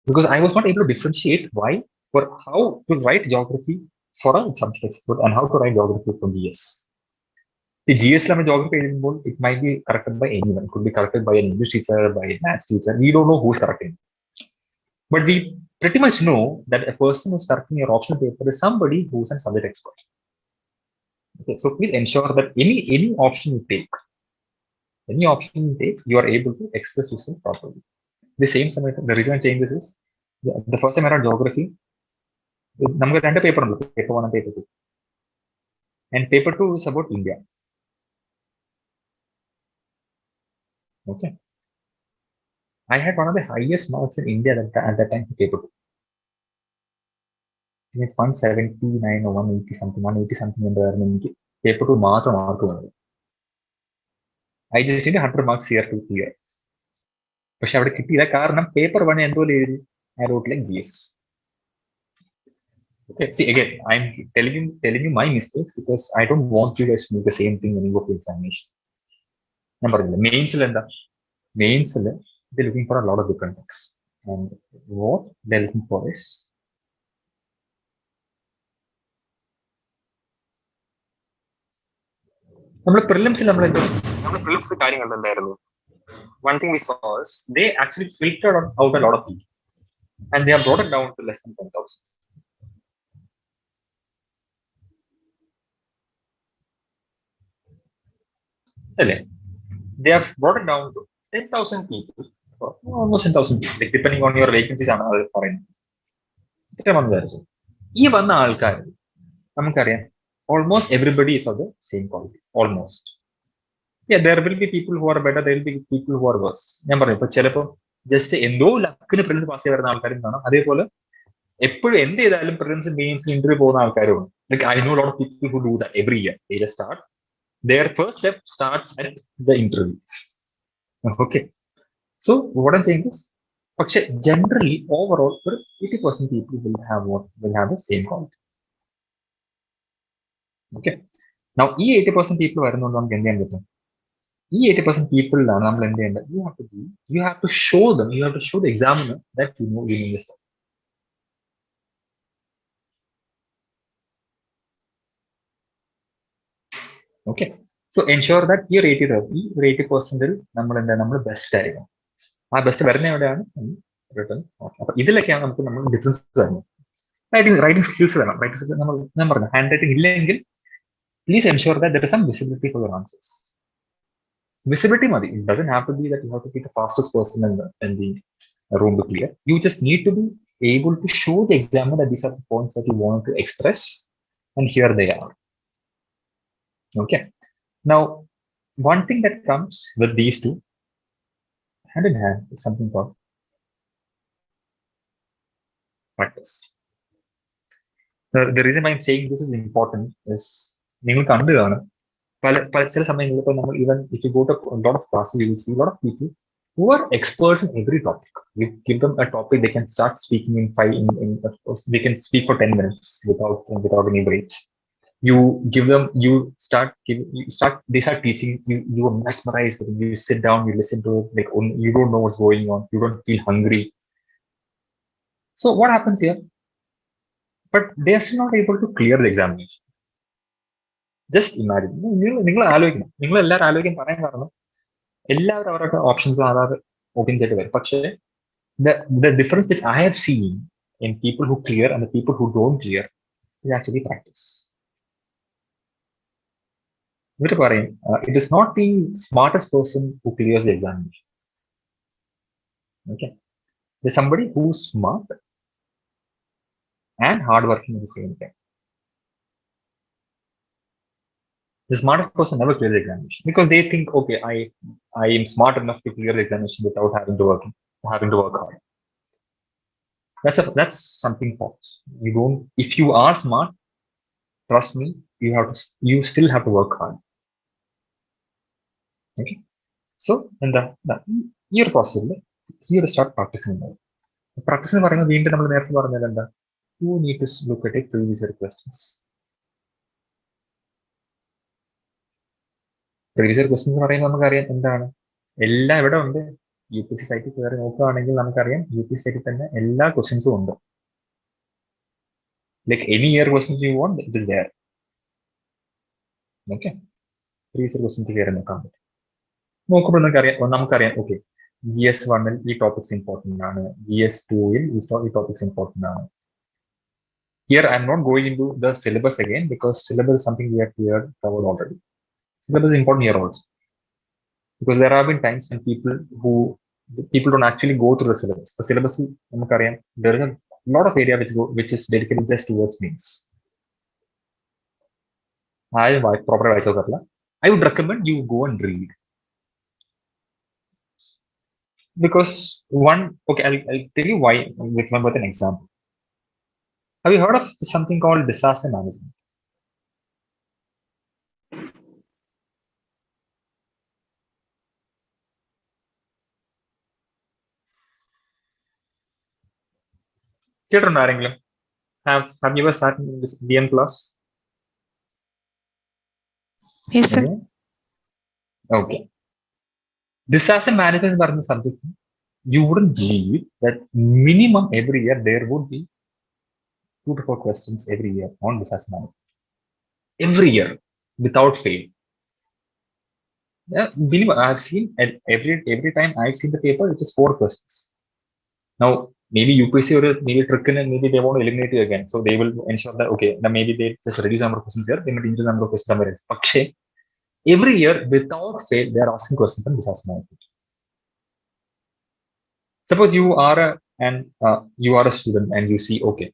because I was not able to differentiate why or how to write geography for a subject expert and how to write geography for GS. The GS level geography, it might be corrected by anyone. It could be corrected by an English teacher, by a maths teacher. We don't know who's correcting. But we pretty much know that a person who's correcting your optional paper is somebody who's a subject expert. Okay, so please ensure that any option you take, you are able to express yourself properly. The same സമയത്ത്, the reason I'm saying this is, the first time I wrote geography, നമുക്ക് രണ്ട് paper ഉണ്ട്, paper 1 and paper 2. And paper 2 is about India. Okay. I had one of the highest marks in India at that time for paper 2. It's 179 or 180 something, 180 something എന്തായിരുന്നു എനിക്ക് paper 2 മാത്രം mark വന്നത്. I just need 100 marks here to clear. പക്ഷെ അവിടെ കിട്ടിയില്ല, കാരണം paper 1 എന്തോ എഴുതി, I wrote like GS. Okay, see again, I'm telling you my mistakes because I don't want you guys to do the same thing when you go to examination. ഞാൻ പറഞ്ഞില്ല, മെയിൻസിൽ എന്താ, മെയിൻസിൽ they're looking for a lot of different things, and what they're looking for is നമ്മുടെ പ്രിലിംസിൽ പ്രിലിംസിൽ കാര്യങ്ങൾ എന്തായിരുന്നു? One thing we saw is they actually filtered out a lot of people, and they have brought it down to less than 10,000. They have brought it down to 10,000 people, almost 10,000 people, like depending on your vacancies ആണ് അത് പറയുന്നത്. ഇത്ര വന്നു. ഈ വന്ന ആൾക്കാർ നമുക്കറിയാം, almost everybody is of the same quality, almost. Yeah, there will be people who are better, there will be people who are worse. ഞാൻ പറഞ്ഞു, ഇപ്പൊ ചിലപ്പോൾ ജസ്റ്റ് എന്തോ ലക്കിന് പ്രിലിംസ് പാസ് ചെയ്ത് വരുന്ന ആൾക്കാരും കാണാം, അതേപോലെ എപ്പോഴും എന്ത് ചെയ്താലും പ്രിലിംസ് മെയിൻസ് ഇന്റർവ്യൂ പോകുന്ന ആൾക്കാരും ഉണ്ട്. Like I know a lot of people who do that every year. They just start, their first step starts at the interview. Okay, so what I'm saying is, പക്ഷെ generally overall 80% people will have the same quality. Okay, now ഈ 80% people വരുന്നതുകൊണ്ട് നമുക്ക് എന്ത് ചെയ്യാൻ പറ്റും? ഈ 80% പീപ്പിളിലാണ് നമ്മൾ എന്ത് ചെയ്യേണ്ടത്? You have to show them, you have to show the examiner that you know this stuff. Okay, so ensure that ഈ 80% നമ്മൾ ബെസ്റ്റ് ആയിരിക്കും. ആ ബെസ്റ്റ് വരുന്ന എവിടെയാണ്? റിട്ടേൺ. അപ്പൊ ഇതിലൊക്കെയാണ് നമ്മൾ ഡിഫറൻസ് വരുന്നത്. റൈറ്റിംഗ് സ്കിൽസ് വേണം. ഞാൻ പറഞ്ഞു ഹാൻഡ് റൈറ്റിംഗ് ഇല്ലെങ്കിൽ please ensure that there is some visibility for your answers. Visibility madi. It doesn't have to be that you have to be the fastest person in the room to clear. You just need to be able to show the examiner that these are the points that you want to express, and here they are. Okay. Now, one thing that comes with these two, hand in hand, is something called practice. The reason why I'm saying this is important is നിങ്ങൾ കണ്ടു കാണും പല ചില സമയങ്ങളിൽ ഇപ്പോൾ നമ്മൾ even if you go to a lot of classes, you will see a lot of people who are experts in every topic. You give them a topic, they can start speaking they can speak for 10 minutes without any breaks. You give them, they start teaching, you are mesmerized with them. You sit down, you listen to it, like you don't know what's going on, you don't feel hungry. So what happens here? But they are still not able to clear the examination. Just imagine. നിങ്ങൾ ആലോചിക്കണം, നിങ്ങൾ എല്ലാവരും ആലോചിക്കാൻ പറയാൻ കാരണം എല്ലാവരും അവരുടെ options open ചെയ്തിട്ട് വരും. പക്ഷേ the difference which I have seen in people who clear and the people who don't clear is actually practice. ഇവർ പറയും it is not the smartest person who clears the examination. Okay, there's somebody who's smart and hardworking at the same time. The smartest person never clears the examination because they think, okay, I am smart enough to clear the examination without having to work hard. That's something false. You don't. If you are smart, trust me, you still have to work hard. Okay. So in the year process, you have to start practicing. Practice എന്ന് പറയുന്നത് വീണ്ടും നമ്മൾ നേരത്തെ പറഞ്ഞത് എന്താ? You need to look at it previous year questions. Previous year questions എന്ന് പറയുമ്പോൾ നമുക്കറിയാം എന്താണ്, എല്ലാം ഇവിടെ ഉണ്ട്. UPSC സൈറ്റിൽ കയറി നോക്കുകയാണെങ്കിൽ നമുക്കറിയാം UPSC സൈറ്റിൽ തന്നെ എല്ലാ ക്വസ്റ്റ്യൻസും ഉണ്ട്. Like any year questions you want, it is there. Okay. Previous year questions കയറി നോക്കാൻ പറ്റും. നോക്കുമ്പോൾ നമുക്കറിയാം ഓക്കെ GS1 ഈ ടോപ്പിക്സ് ഇമ്പോർട്ടന്റ് ആണ്, GS2 ഈ ടോപ്പിക്സ് ഇമ്പോർട്ടന്റ് ആണ്. Here I'm not going into the syllabus again because syllabus is something we have covered already. Syllabus is important here also because there have been times when people don't actually go through the syllabus. The syllabus there is a lot of area which is dedicated just towards means. I would recommend you go and read because I'll tell you why with an example. Have you heard of something called disaster management? Have you ever sat in this DM class? Yes, sir. Okay. Disaster management is subject. You wouldn't believe that minimum every year there would be 2 to 4 questions every year on disaster management. Every year, without fail. Yeah, I've seen every time I've seen the paper, it is 4 questions. Now, maybe UPSC or maybe trick and maybe they want to eliminate you again. So they will ensure that, okay, now maybe they just reduce the number of questions here, they might increase the number of questions somewhere else. But every year, without fail, they are asking questions on disaster management. Suppose you are a student and you see, okay,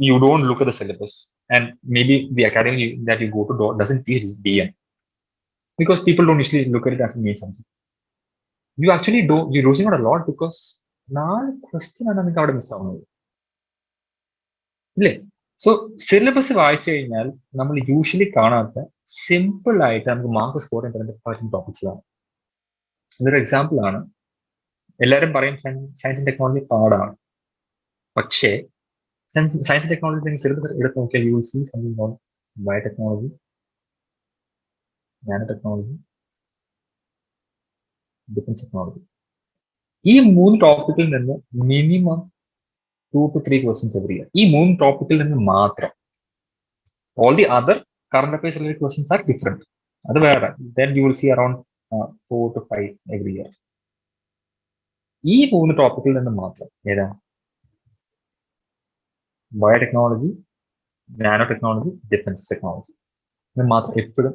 you don't look at the syllabus and maybe the academy that you go to doesn't teach DM because people don't usually look at it as a main subject. You actually you're losing out a lot because question miss ആവുന്നത്. So syllabus വായിച്ചു കഴിഞ്ഞാൽ നമ്മൾ usually കാണാത്ത simple ആയിട്ട് നമുക്ക് mark score ചെയ്യാൻ പറ്റുന്ന topics ആണ്. ഇതൊരു എക്സാമ്പിൾ ആണ്. എല്ലാവരും പറയും സയൻസ് ആൻഡ് ടെക്നോളജി പാടാണ്, പക്ഷേ സയൻസ് ആൻഡ് ടെക്നോളജി സിലബസ് എടുത്ത് നോക്കിയാൽ you will see something called biotechnology, nano technology, defense technology. ഈ മൂന്ന് ടോപ്പിക്കിൽ നിന്ന് minimum 2 to 3 questions every year. ഈ മൂന്ന് ടോപ്പിക്കിൽ നിന്ന് മാത്രം. All the other current affairs related questions are different. അത് വേറെ. Then you will see around 4 to 5 every year. ഈ മൂന്ന് ടോപ്പിക്കിൽ നിന്ന് മാത്രം ഏതാ? Biotechnology, nano technology, defence technology. ഇത് മാത്രം എപ്പോഴും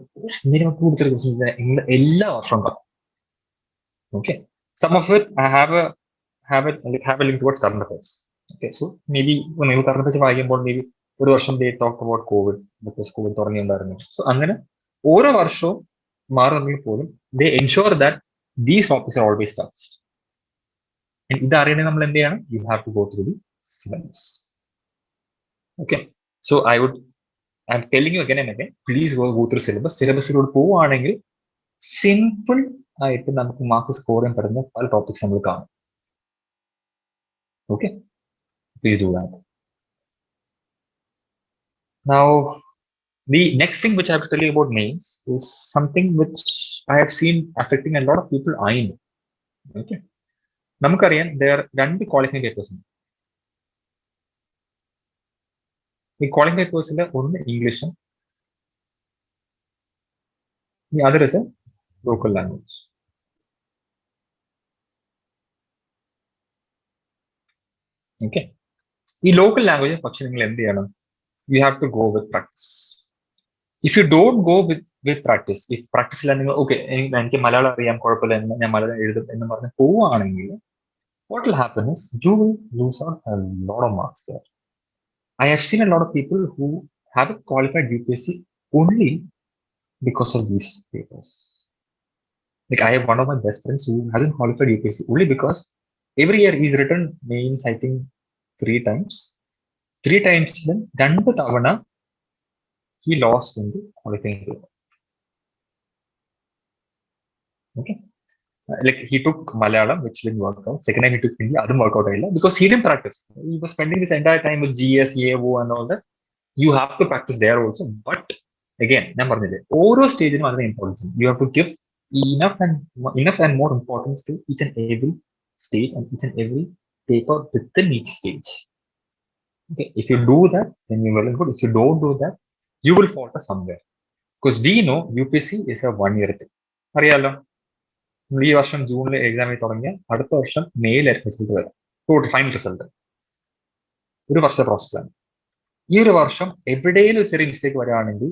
മിനിമം 2 to 3 questions എല്ലാ വർഷവും കാണും. Okay. Some of it I have a link towards current affairs. Okay, so maybe നിങ്ങൾ current affairs വായിക്കുമ്പോൾ maybe ഒരു വർഷം they talked about COVID because COVID തുടങ്ങിയിട്ടുണ്ടായിരുന്നു. So അങ്ങനെ ഓരോ വർഷവും മാറുന്നെങ്കിൽ പോലും they ensure that these topics are always touched. And ഇത് അറിയണമെങ്കിൽ നമ്മൾ എന്ത് ചെയ്യണം? You have to go through the syllabus. Okay, so I'm telling you again and again, please go through syllabus. സിലബസിലൂടെ പോവുകയാണെങ്കിൽ സിമ്പിൾ ആയിട്ട് നമുക്ക് മാർക്ക് സ്കോർ ചെയ്യാൻ പറ്റുന്ന പല ടോപ്പിക്സ് നമ്മൾ കാണും. Okay, please do that. Now, the next thing which I have to tell you about names is something which I have seen affecting a lot of people I know. Okay, നമുക്കറിയാം there are രണ്ട് qualifying papers ഉണ്ട്. ഈ qualifying papers ഒന്ന് ഇംഗ്ലീഷും the other is a local language. Okay, ഈ local language പക്ഷെ നിങ്ങൾ എന്ത് ചെയ്യണം? You have to go with practice. If you don't go with practice, if practice നിങ്ങൾ okay എനിക്ക് മലയാളം അറിയാം കുഴപ്പമില്ല ഞാൻ മലയാളം എഴുതും എന്ന് പറഞ്ഞ് പോവുകയാണെങ്കിൽ what will happen is you will lose out a lot of marks there. I have seen a lot of people who haven't qualified UPSC only because of these papers. Like I have one of my best friends who hasn't qualified UPSC only because every year he's written mains I think 3 times. 3 times then രണ്ട് തവണ he lost in the qualifying paper. Okay, like he took Malayalam which didn't work out. Second time he took Hindi, adum work out ayilla because he didn't practice. He was spending this entire time with GS, AO and all that. You have to practice there also, but again ഞാൻ പറഞ്ഞില്ലേ ഓരോ സ്റ്റേജിനും അതിന് importance. You have to give enough and more importance to each and every stage and each and every paper within each stage. Okay, if you do that then you're well and good. If you don't do that you will falter somewhere because we know UPSC is a 1 year thing. അറിയാലോ ഈ വർഷം ജൂണിൽ exam തുടങ്ങിയ അടുത്ത വർഷം മെയിലായിരിക്കും result വരാം. Final result ഒരു വർഷ പ്രോസസ്സാണ്. ഈ ഒരു വർഷം എവിടെയെങ്കിലും ഒരു ചെറിയ മിസ്റ്റേക്ക് വരികയാണെങ്കിൽ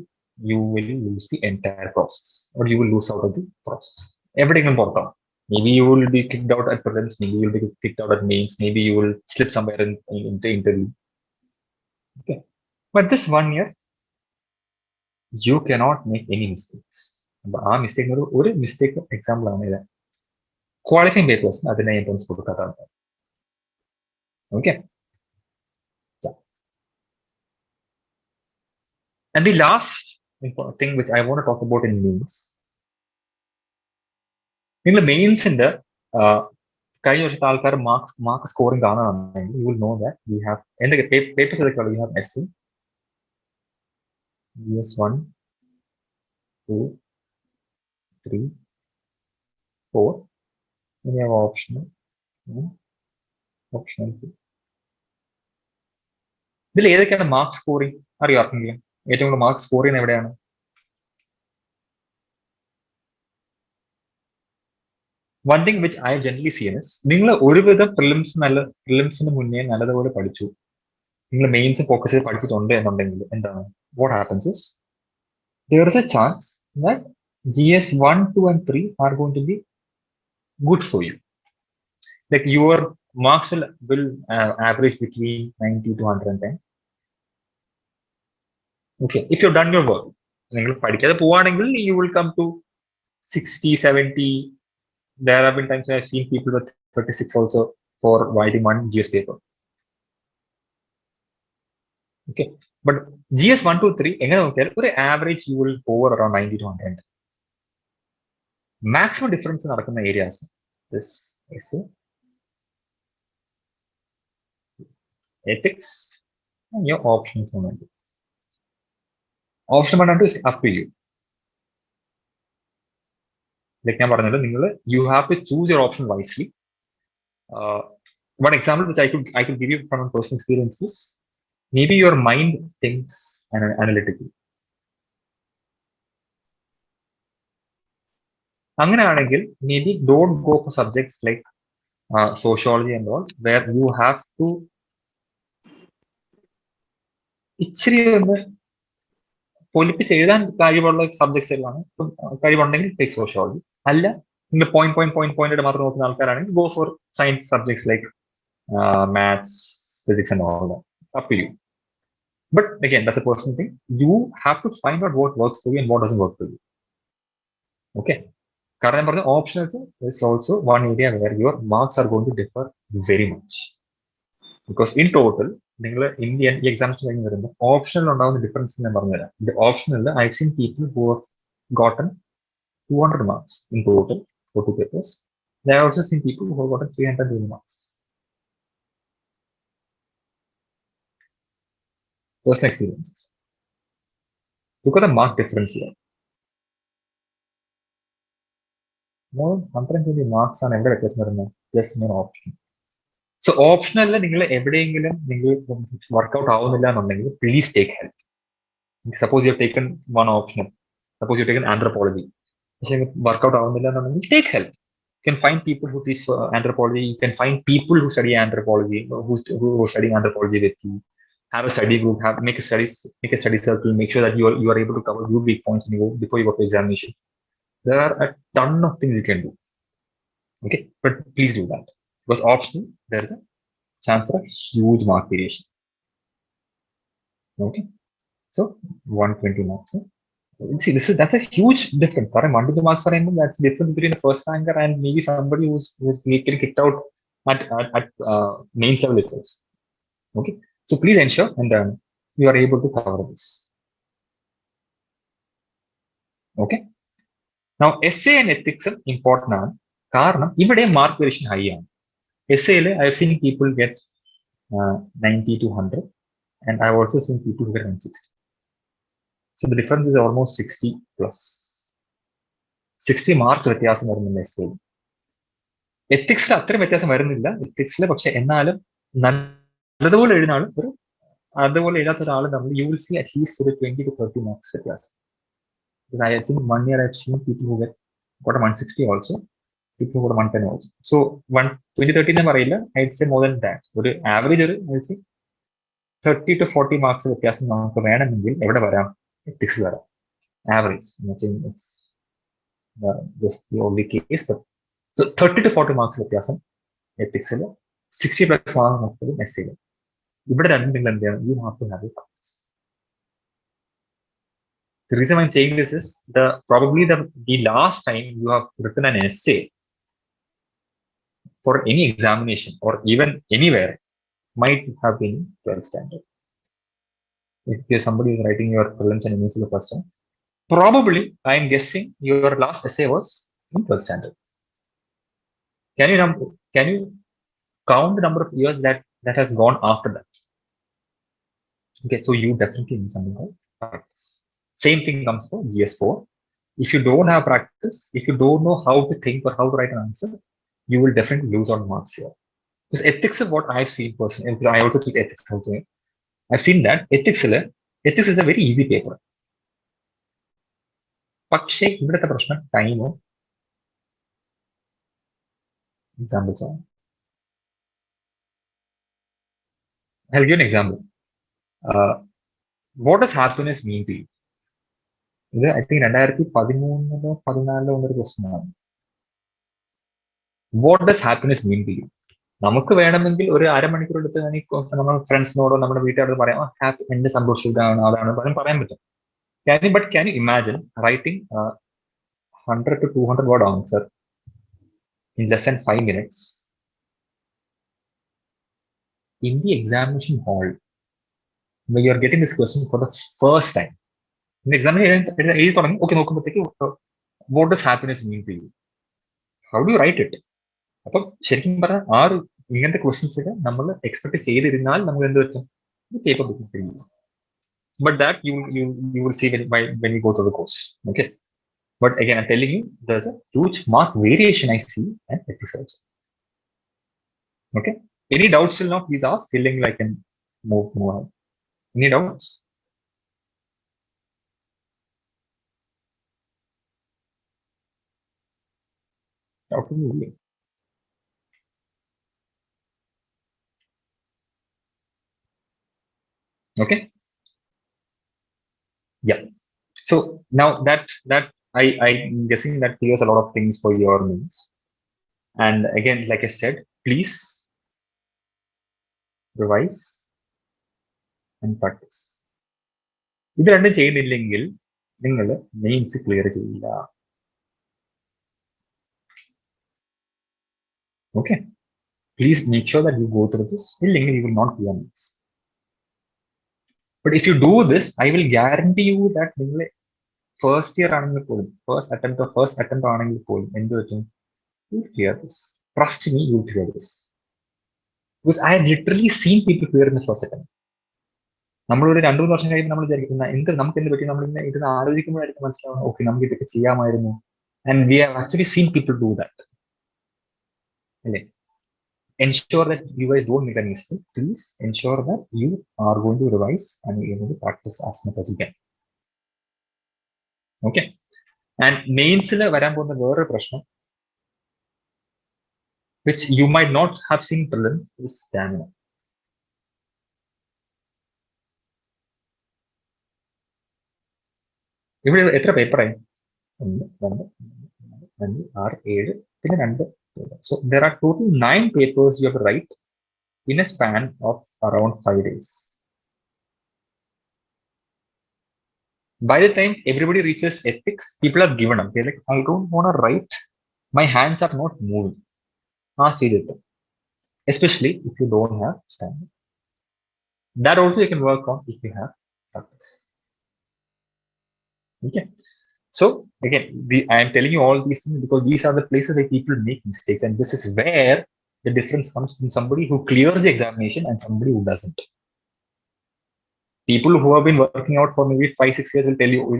you will lose the entire process or you will lose out of the process. എവിടെയെങ്കിലും പുറത്താവും. Maybe you will be kicked out at prelims, maybe you will be kicked out at mains, maybe you will slip somewhere in the interview. Okay, but this 1 year you cannot make any mistakes. ആ mistake ഒരു mistake example ആണ് ഇത്. Qualifying papers അതിനെ importance കൊടുക്കാത്തതാണ്. Okay, and the last important thing which I want to talk about in mains, നിങ്ങൾ മെയിൻസിന്റെ കഴിഞ്ഞ വർഷത്തെ ആൾക്കാർ mark scoring കാണുകയാണെങ്കിൽ you will know that we have എന്തൊക്കെ പേപ്പേഴ്സ് ഏതൊക്കെയാണ്? We have SC, GS 1, 2, 3, 4, and we have optional 2. ഇതിൽ ഏതൊക്കെയാണ് mark scoring അറിയോ ആർക്കെങ്കിലും? ഏറ്റവും കൂടുതൽ മാർക്ക് സ്കോർ ചെയ്യുന്നത് എവിടെയാണ്? One thing which I have generally seen is നിങ്ങൾ ഒരുവിധം പ്രിലിംസിന് മുന്നേ നല്ലതുപോലെ പഠിച്ചു, നിങ്ങൾ മെയിൻസ് ഫോക്കസ് ചെയ്ത് പഠിച്ചിട്ടുണ്ട് എന്നുണ്ടെങ്കിൽ എന്താണ് what happens is there is a chance that GS 1, 2 and 3 are going to be good for you. Like your marks will average between 90 to 110. Okay, if you've done your work, നിങ്ങൾ പഠിക്കാതെ പോവാണെങ്കിൽ you will come to 60, 70. There have been times I have seen people with 36 also for writing one GS paper. Okay, but GS 1, 2, 3 എങ്ങനെ നോക്കിയാൽ ഒരു average you will over around 90 to 100. Maximum difference നടക്കുന്ന areas this essay, ethics and your options. Option 1 and 2 is up to you. like ഞാൻ പറഞ്ഞല്ലോ, നിങ്ങൾ you have to choose your option wisely. One example which I could give you from a personal experience is maybe your mind thinks analytically. അങ്ങനെയാണെങ്കിൽ maybe don't go for subjects like sociology and all, where you have to ഇച്ചിരി ഒന്ന് പൊലിപ്പിച്ച് എഴുതാൻ കഴിവുള്ള subjects എല്ലാം കഴിവുണ്ടെങ്കിൽ take sociology. അല്ല, നിങ്ങൾ point മാത്രം നോക്കുന്ന ആൾക്കാരാണെങ്കിൽ go for science subjects like maths, physics and all that. Up to you. But again, that's a personal thing. You have to find out what works for you and what doesn't work for you. Okay. Current optionals is also one area where your marks are going to differ very much. Because in total, in the exams optional on the difference in the optional, I've seen people who have gotten 200 marks in total for 2 papers. There are also seen people who have gotten 300 marks. Personal experiences. Look at the mark difference here. More 120 marks on every just an option. So optional, workout please take help. Suppose you've taken one optional. Suppose you've taken anthropology. Workout take help. You can find people who teach anthropology. You can find people who study anthropology, who are studying anthropology with you. Have a study group. Make a study circle. Make sure that you are able to cover your weak points before you go to examination. There are a ton of things you can do. Okay, but please do that, because optional there is a chance for a huge mark variation. Okay, so 120 marks. See, that's a huge difference. 120 marks for him, that's the difference between the first ranker and maybe somebody who's getting kicked out at mains level itself. Okay, so please ensure and you are able to cover this. Okay, now essay and ethics are important. കാരണം ഇവിടെ mark variation high ആണ്. essay I have seen people get 90 to 100, and I have also seen people who get 160. So the difference is almost 60 plus. 60 mark വ്യത്യാസം വരുന്നില്ല essay. എത്തിക്സിൽ അത്രയും വ്യത്യാസം വരുന്നില്ല എത്തിക്സിൽ, പക്ഷെ എന്നാലും നല്ലതുപോലെ എഴുതുന്ന ആളും അതുപോലെ എഴുതാത്ത ഒരാളും തമ്മിൽ you will see at least ഒരു 20 to 30 marks വ്യത്യാസം. Because I think 1 year I have seen people who got a 160 also. People who got 110 also. So 2013 പറയില്ല, I'd say more than that. ഒരു ആവറേജ് ഒരു 30 to 40 മാർക്സ് വ്യത്യാസം നമുക്ക് വേണമെങ്കിൽ എവിടെ വരാം? എത്തിക്സ് വരാം. Average just the only case, but so 30 to 40 marks വ്യത്യാസം എത്തിക്സിൽ, 60 plus മാർക്ക് എസ്സിൽ. ഇവിടെ രണ്ടും നിങ്ങൾ എന്ത് ചെയ്യണം? You have to have a practice. The reason I'm saying this is probably the last time you have written an essay for any examination or even anywhere might have been 12th standard. If somebody is writing your prelims and mains the first time, probably I am guessing your last essay was in 12th standard. Can you count the number of years that has gone after that? Okay, so you definitely need something called practice. Same thing comes for GS4. If you don't have practice, if you don't know how to think or how to write an answer, you will definitely lose on marks here. Because ethics is what I've seen personally, because I also teach ethics also. I've seen that ethics is a very easy paper. പക്ഷേ ഇവിടുത്തെ പ്രശ്നം ടൈമോ examples ആണ്. I'll give you an example. What does happiness mean to you? ഇത് I think 2013-14 ഒരു question ആണ്. What does happiness mean to you? നമുക്ക് വേണമെങ്കിൽ ഒരു അരമണിക്കൂർ എടുത്ത് നമ്മുടെ ഫ്രണ്ട്സിനോടോ നമ്മുടെ വീട്ടുകാരോട് പറയാം എന്റെ സന്തോഷം ഇതാണ് അതാണ് പറയാൻ പറ്റും. Can you imagine writing 100 to 200 word answer in less than 5 minutes in the examination hall when you are getting this question for the first time? In the examination, okay, what does happiness mean to you? How do you write it? അപ്പം ശരിക്കും പറഞ്ഞാൽ ഇങ്ങനത്തെ questions ഒക്കെ നമ്മൾ expect ചെയ്തിരുന്നാൽ നമ്മൾ എന്ത് പറ്റും? Paper booking. But that you will see when you go to the course. Okay, But again, I'm telling you, there's a huge mark variation I see and ethics also. Okay. Any doubts till now? Please ask. Feeling like I can move on. Any doubts? Okay. Yeah. So now that I'm guessing that clears a lot of things for your needs. And again, like I said, please revise and practice. ഇത് രണ്ടും ചെയ്യുന്നില്ലെങ്കിൽ നിങ്ങൾ mains clear ചെയ്യില്ല. Okay. Please make sure that you go through this. ഇല്ലെങ്കിൽ you will not clear means. But if you do this, I will guarantee you that നിങ്ങൾ first year ആണെങ്കിൽ പോലും first attempt ആണെങ്കിൽ പോലും എന്ത് പറ്റും? You clear this. Trust me, you will clear this. Because I have literally seen people clear in the first attempt. നമ്മളൊരു 2-3 വർഷം കഴിയുമ്പോൾ നമ്മൾ വിചാരിക്കുന്ന നമുക്ക് എന്ത് പറ്റി, നമ്മളിങ്ങനെ ഇത് ആലോചിക്കുമ്പോഴായിരിക്കും മനസ്സിലാവുന്നത്, ഓക്കെ നമുക്ക് ഇതൊക്കെ ചെയ്യാമായിരുന്നു. And we have actually seen people do that. അല്ലേ? Ensure that you guys don't make a mistake. Please ensure that you are going to revise and you're going to practice as much as you can. Okay. And മെയിൻസിൽ വരാൻ പോകുന്ന വേറൊരു പ്രശ്നം, which you might not have seen prelims, is stamina. ഇവിടെ എത്ര പേപ്പറായി? 1, 2, 5, 6, 7, പിന്നെ 2. So there are total 9 papers you have to write in a span of around 5 days. By the time everybody reaches ethics, people have given up. They're like, I don't want to write. My hands are not moving. Especially if you don't have stamina. That also you can work on if you have practice. Okay. So again, I am telling you all these things because these are the places where people make mistakes, and this is where the difference comes from somebody who clears the examination and somebody who doesn't. People who have been working out for maybe 5-6 years will tell you, "Oh,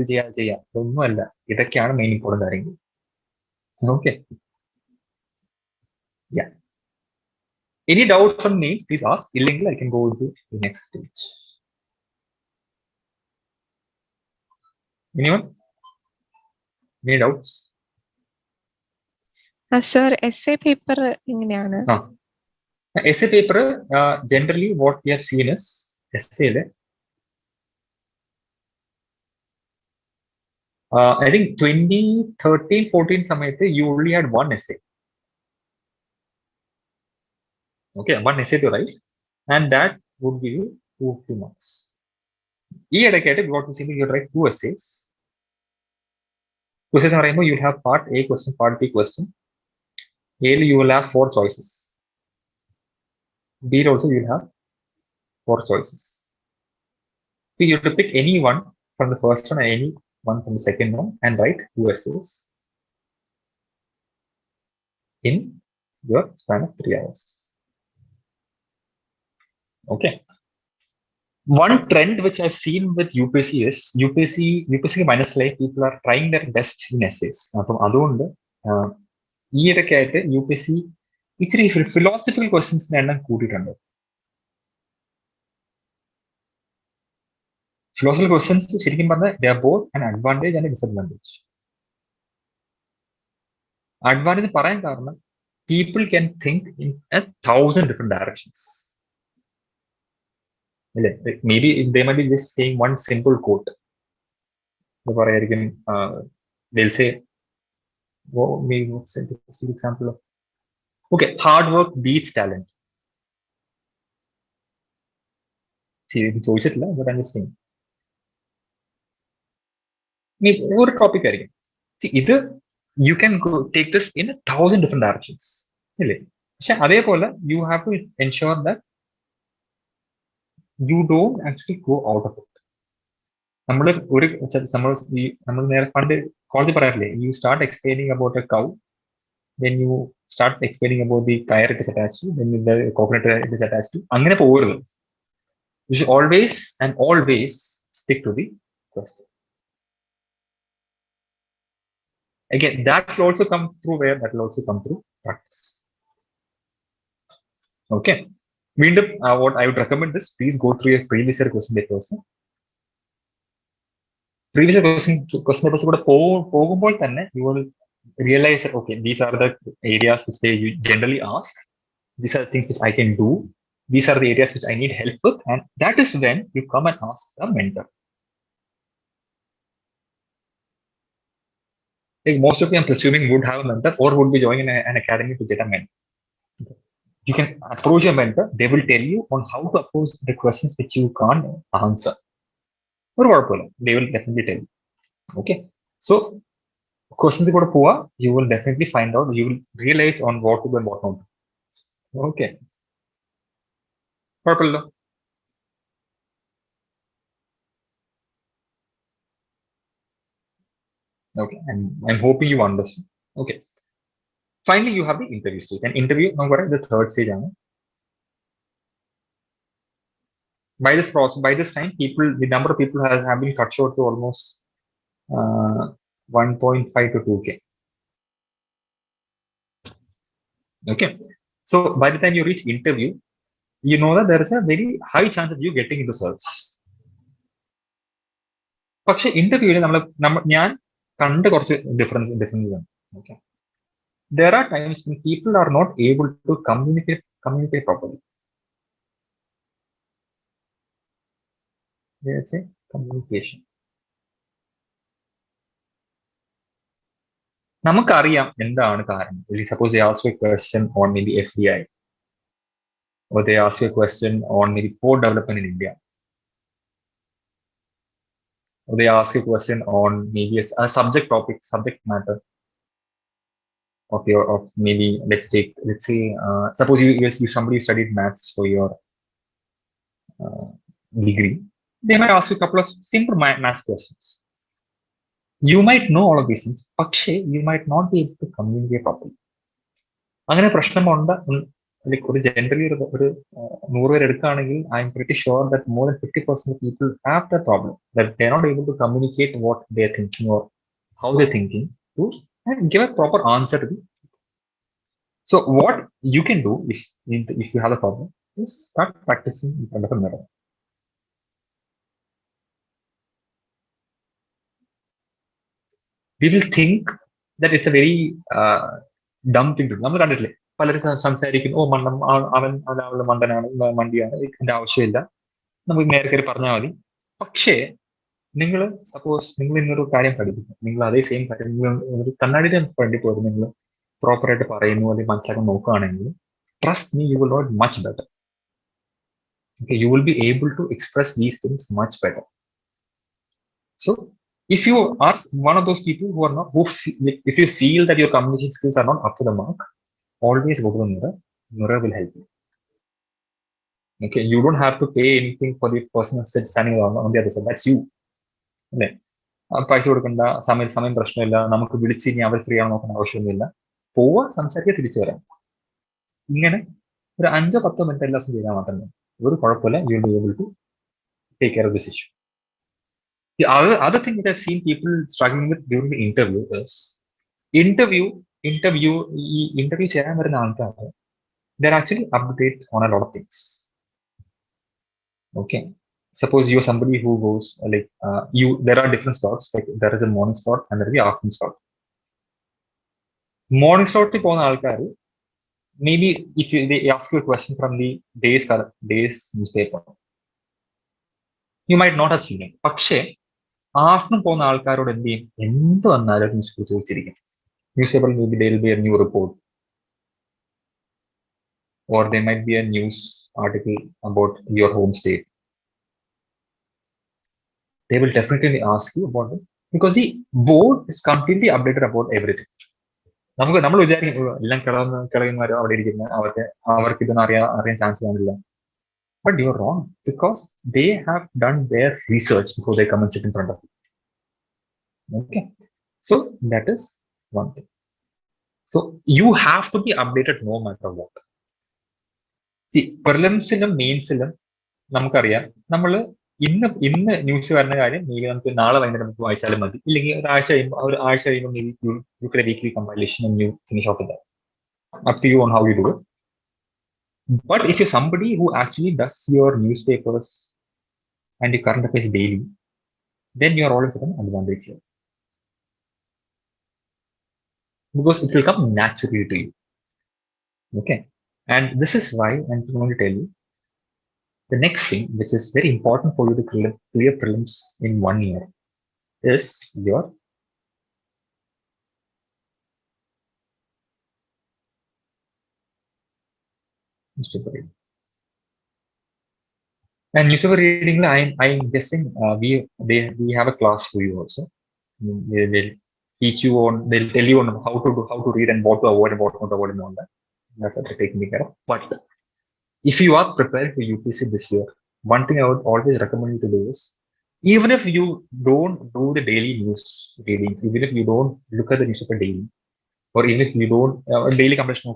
ഇതൊക്കെയാണ് main important കാര്യങ്ങൾ." Okay. Yeah. Any doubts on names, please ask. Illegal, I can go to the next stage. Anyone? Any doubts? Sir, essay paper എങ്ങനെയാണ്? Essay paper, generally what we have seen is essay. I think 2013-14 സമയത്ത് you only had one essay. Okay, one essay to write, and that would give you 2 marks. ഈ ഇടയ്ക്കായിട്ട് what you see, you write 2 essays. 2 essays എന്ന് പറയുമ്പോൾ you will have part A question, part B question. A you will have 4 choices. B also you will have 4 choices. So you have to pick any one from the first one and any one from the second one and write 2 essays in your span of 3 hours. Okay. One trend which I've seen with UPSC is UPSC minus like people are trying their best in essays. അപ്പം അതുകൊണ്ട് ഈ ഇടയ്ക്കായിട്ട് UPSC ഇച്ചിരി philosophical ക്വസ്റ്റ്യൻസിന്റെ എണ്ണം കൂട്ടിയിട്ടുണ്ട്. Philosophical questions ശരിക്കും പറഞ്ഞാൽ they are both an advantage and a disadvantage. Advantage പറയാൻ കാരണം people can think in 1,000 different directions. Maybe they might be just saying one simple quote. They'll say, maybe what's an example of, okay, hard work beats talent. See, but I'm just saying. What topic are you? See, either you can go take this in 1,000 different directions. You have to ensure that you don't actually go out of it. You start explaining about a cow, then you start explaining about the kyre it is attached to, then the coconut it is attached to. You should always stick to the question. Again, that will also come through where? That will also come through practice. Okay. Meanwhile, what I would recommend is please go through your previous year question papers. Previous question papers കൂടെ പോകുമ്പോൾ തന്നെ you will realize that okay, these are the areas which they generally ask. These are the things which I can do. These are the areas which I need help with, and that is when you come and ask a mentor. Like most of you, I'm presuming, would have a mentor or would be joining an academy to get a mentor. You can approach a mentor. They will tell you on how to approach the questions which you can't answer. Or they will definitely tell you. Okay. So questions you will definitely find out. You will realize on what to do and what not. Okay. Okay. I'm hoping you understand. Okay. Finally, you have the interview stage. An interview, the third stage. By this process, by this time, the number of people have been cut short to almost 1.5 to 2K. Okay. So by the time you reach interview, you know that there is a very high chance of you getting into service. പക്ഷെ ഇന്റർവ്യൂവിൽ ഞാൻ കണ്ട കുറച്ച് difference ആണ്. Okay, there are times when people are not able to communicate properly. Let's say communication. നമുക്കറിയാം എന്താണ് കാരണം. Suppose they ask you a question on maybe FDI, or they ask you a question on maybe port development in India, or they ask you a question on maybe a subject matter of maybe let's say suppose you somebody studied maths for your degree. They might ask you a couple of simple maths questions. You might know all of these things, but you might not be able to communicate properly. അങ്ങനെ പ്രശ്നമുണ്ട്. Generally, I'm pretty sure that more than 50% of people have that problem, that they're not able to communicate what they're thinking or how they're thinking to give a proper answer to them. So what you can do if you have a problem is start practicing in front of a mirror. We will think that it's a very dumb thing to do. നമ്മൾ കണ്ടിട്ടില്ലേ, പലരും സംസാരിക്കും, ഓ അവൾ മണ്ടനാണ്, മണ്ടിയാണ്, ഇതിന്റെ ആവശ്യമില്ല, നമുക്ക് നേരെ കയറി പറഞ്ഞാൽ മതി. പക്ഷേ നിങ്ങൾ സപ്പോസ് നിങ്ങൾ ഇന്നൊരു കാര്യം പഠിക്കുന്നു, നിങ്ങൾ അതേ സെയിം കാര്യം നിങ്ങൾ കണ്ണാടിയുടെ ഫ്രണ്ടിൽ പോയി നിങ്ങൾ പ്രോപ്പറായിട്ട് പറയുന്നു, അല്ലെങ്കിൽ മനസ്സിലാക്കാൻ നോക്കുകയാണെങ്കിൽ, trust me, you will know it much better. Okay, you will be able to express these things much better. So if you are one of those people who are not, if you feel that your communication skills are not up to the mark, always go to the mirror. Mirror will help you. Okay, you don't have to pay anything for the person standing on the other side. That's you. അല്ലേ? പൈസ കൊടുക്കണ്ട, സമയം പ്രശ്നമില്ല, നമുക്ക് വിളിച്ച് ഇനി അവർ free ആണോ നോക്കാൻ ആവശ്യമൊന്നുമില്ല. പോവാ, സംസാരിക്കുക, തിരിച്ചു വരാം. ഇങ്ങനെ ഒരു 5-10 മിനിറ്റ് എല്ലാ ദിവസം ചെയ്താൽ മാത്രമേ ഒരു കുഴപ്പമില്ല. You will be able to take care of this issue. The other thing that I've seen people struggling with during the interview is interview ചെയ്യാൻ വരുന്ന ആൾക്കാർ, they're actually updated on a lot of things. Okay, suppose you're somebody who goes like there are different slots, like there is a morning slot and there is an afternoon slot. Morning slot പോകുന്ന ആൾക്കാർ, maybe if they ask you a question from the day's newspaper, you might not have seen it. പക്ഷേ afternoon പോകുന്ന ആൾക്കാരോട് എന്ത് ചെയ്യും, എന്ത് വന്നാലും news ചോദിച്ചിരിക്കും. Newspaper, maybe there will be a new report, or there might be a news article about your home state. They will definitely ask you about it, because the board is completely updated about everything. നമ്മൾ വിചാരിക്കും എല്ലാം കിളവന്മാരോ അവിടെ ഇരിക്കുന്ന അവർക്ക് ഇതൊന്നും അറിയാൻ chance കാണില്ല. But you're wrong, because they have done their research before they come and sit in front of you. Okay, so that is one thing. So you have to be updated no matter what. See, prelims-ലും മെയിൻസിലും നമുക്കറിയാം, നമ്മൾ ഇന്ന് news വരുന്ന കാര്യം maybe നമുക്ക് നാളെ വൈകുന്നേരം നമുക്ക് വായിച്ചാലും മതി. ഇല്ലെങ്കിൽ ഒരാഴ്ച കഴിയുമ്പോൾ maybe you get a weekly compilation and you finish off with that. Up to you on how you do it. But if you're somebody who actually does your newspapers and your current affairs daily, then you're always at an advantage here. Because it will come naturally to you. Okay. And this is why I'm going to tell you the next thing, which is very important for you to clear prelims in 1 year, is your newspaper reading. And newspaper reading, I'm guessing we have a class for you also. They'll teach you on, they'll tell you on how to read and what to avoid and what not to avoid and all that. That's what they're taking care of. But if you are prepared for UPSC this year, one thing I would always recommend you to do is, even if you don't do the daily news readings, even if you don't look at the newspaper daily, or even if you don't daily compilation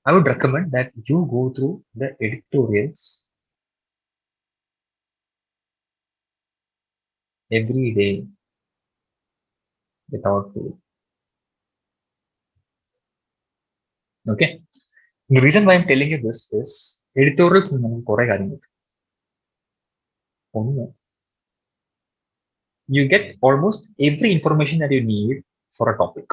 I would recommend that you go through the editorials every day without fail. Okay. The reason why I'm telling you this is editorials you get almost every information that you need for a topic.